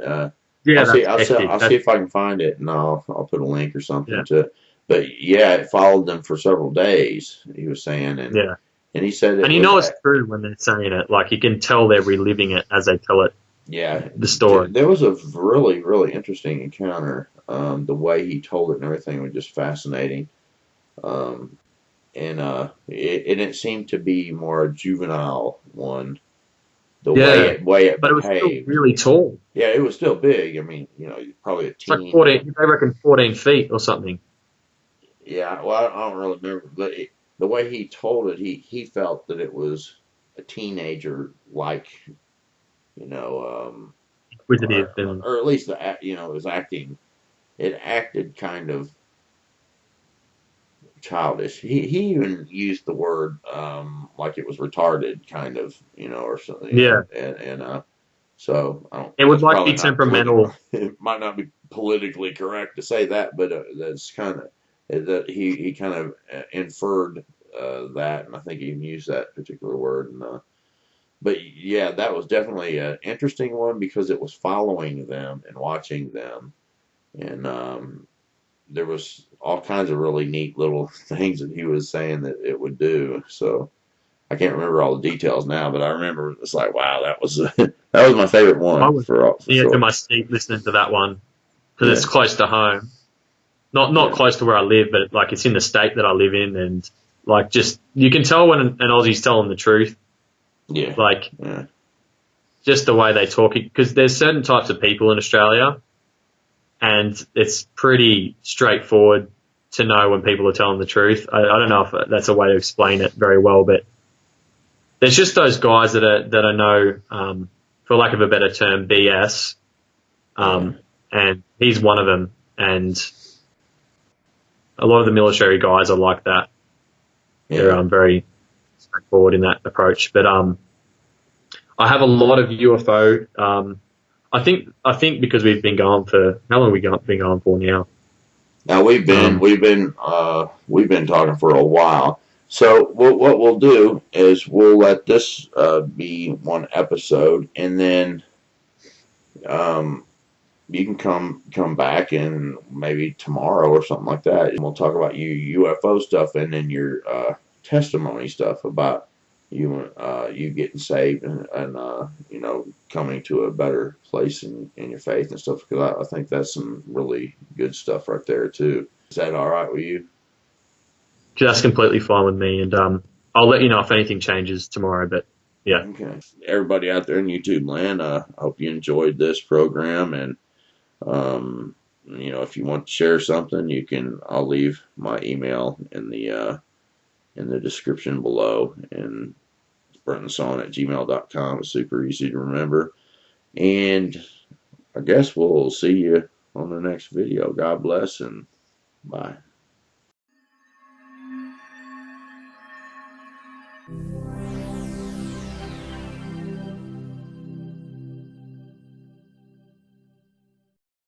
Yeah, I'll see if I can find it, and I'll put a link or something to it. But yeah, it followed them for several days, he was saying. And he said and you know it's true when they're saying it. Like, you can tell they're reliving it as they tell it. Yeah. The story. There was a really, really interesting encounter. The way he told it and everything was just fascinating. It didn't seem to be more a juvenile one. The way it but it was still really tall. Yeah, it was still big. I mean, you know, probably a teen. It's like 14, they reckon 14 feet or something. Yeah, well, I don't really remember, but the way he told it, he felt that it was a teenager, like, you know, or at least it was acting. It acted kind of childish. He even used the word like it was retarded, kind of, you know, or something. Yeah. And so I don't. It would like be temperamental. It might not be politically correct to say that, but that's kind of that he kind of inferred that, and I think he even used that particular word. And but yeah, that was definitely an interesting one because it was following them and watching them, and there was all kinds of really neat little things that he was saying that it would do. So I can't remember all the details now, but I remember it's like, wow, that was my favorite one. I was for the edge of my seat listening to that one because it's close to home. Not close to where I live, but like it's in the state that I live in, and like just you can tell when an Aussie's telling the truth. Yeah. Like just the way they talk, because there's certain types of people in Australia, and it's pretty straightforward to know when people are telling the truth. I don't know if that's a way to explain it very well, but there's just those guys that I know, for lack of a better term, BS, and he's one of them, and a lot of the military guys are like that. Yeah. They're very straightforward in that approach. But I have a lot of UFO. I think because we've been going for how long have we been going for now? Now we've been talking for a while. So what we'll do is we'll let this be one episode, and then you can come back and maybe tomorrow or something like that, and we'll talk about UFO stuff and then your testimony stuff about you getting saved and you know, coming to a better place in your faith and stuff, because I think that's some really good stuff right there too. Is that all right with you? That's completely fine with me, and I'll let you know if anything changes tomorrow. But yeah. Okay. Everybody out there in YouTube land, I hope you enjoyed this program, and you know, if you want to share something, I'll leave my email in the description below, and it's brentonson@gmail.com. It's super easy to remember, and I guess we'll see you on the next video. God bless, and bye.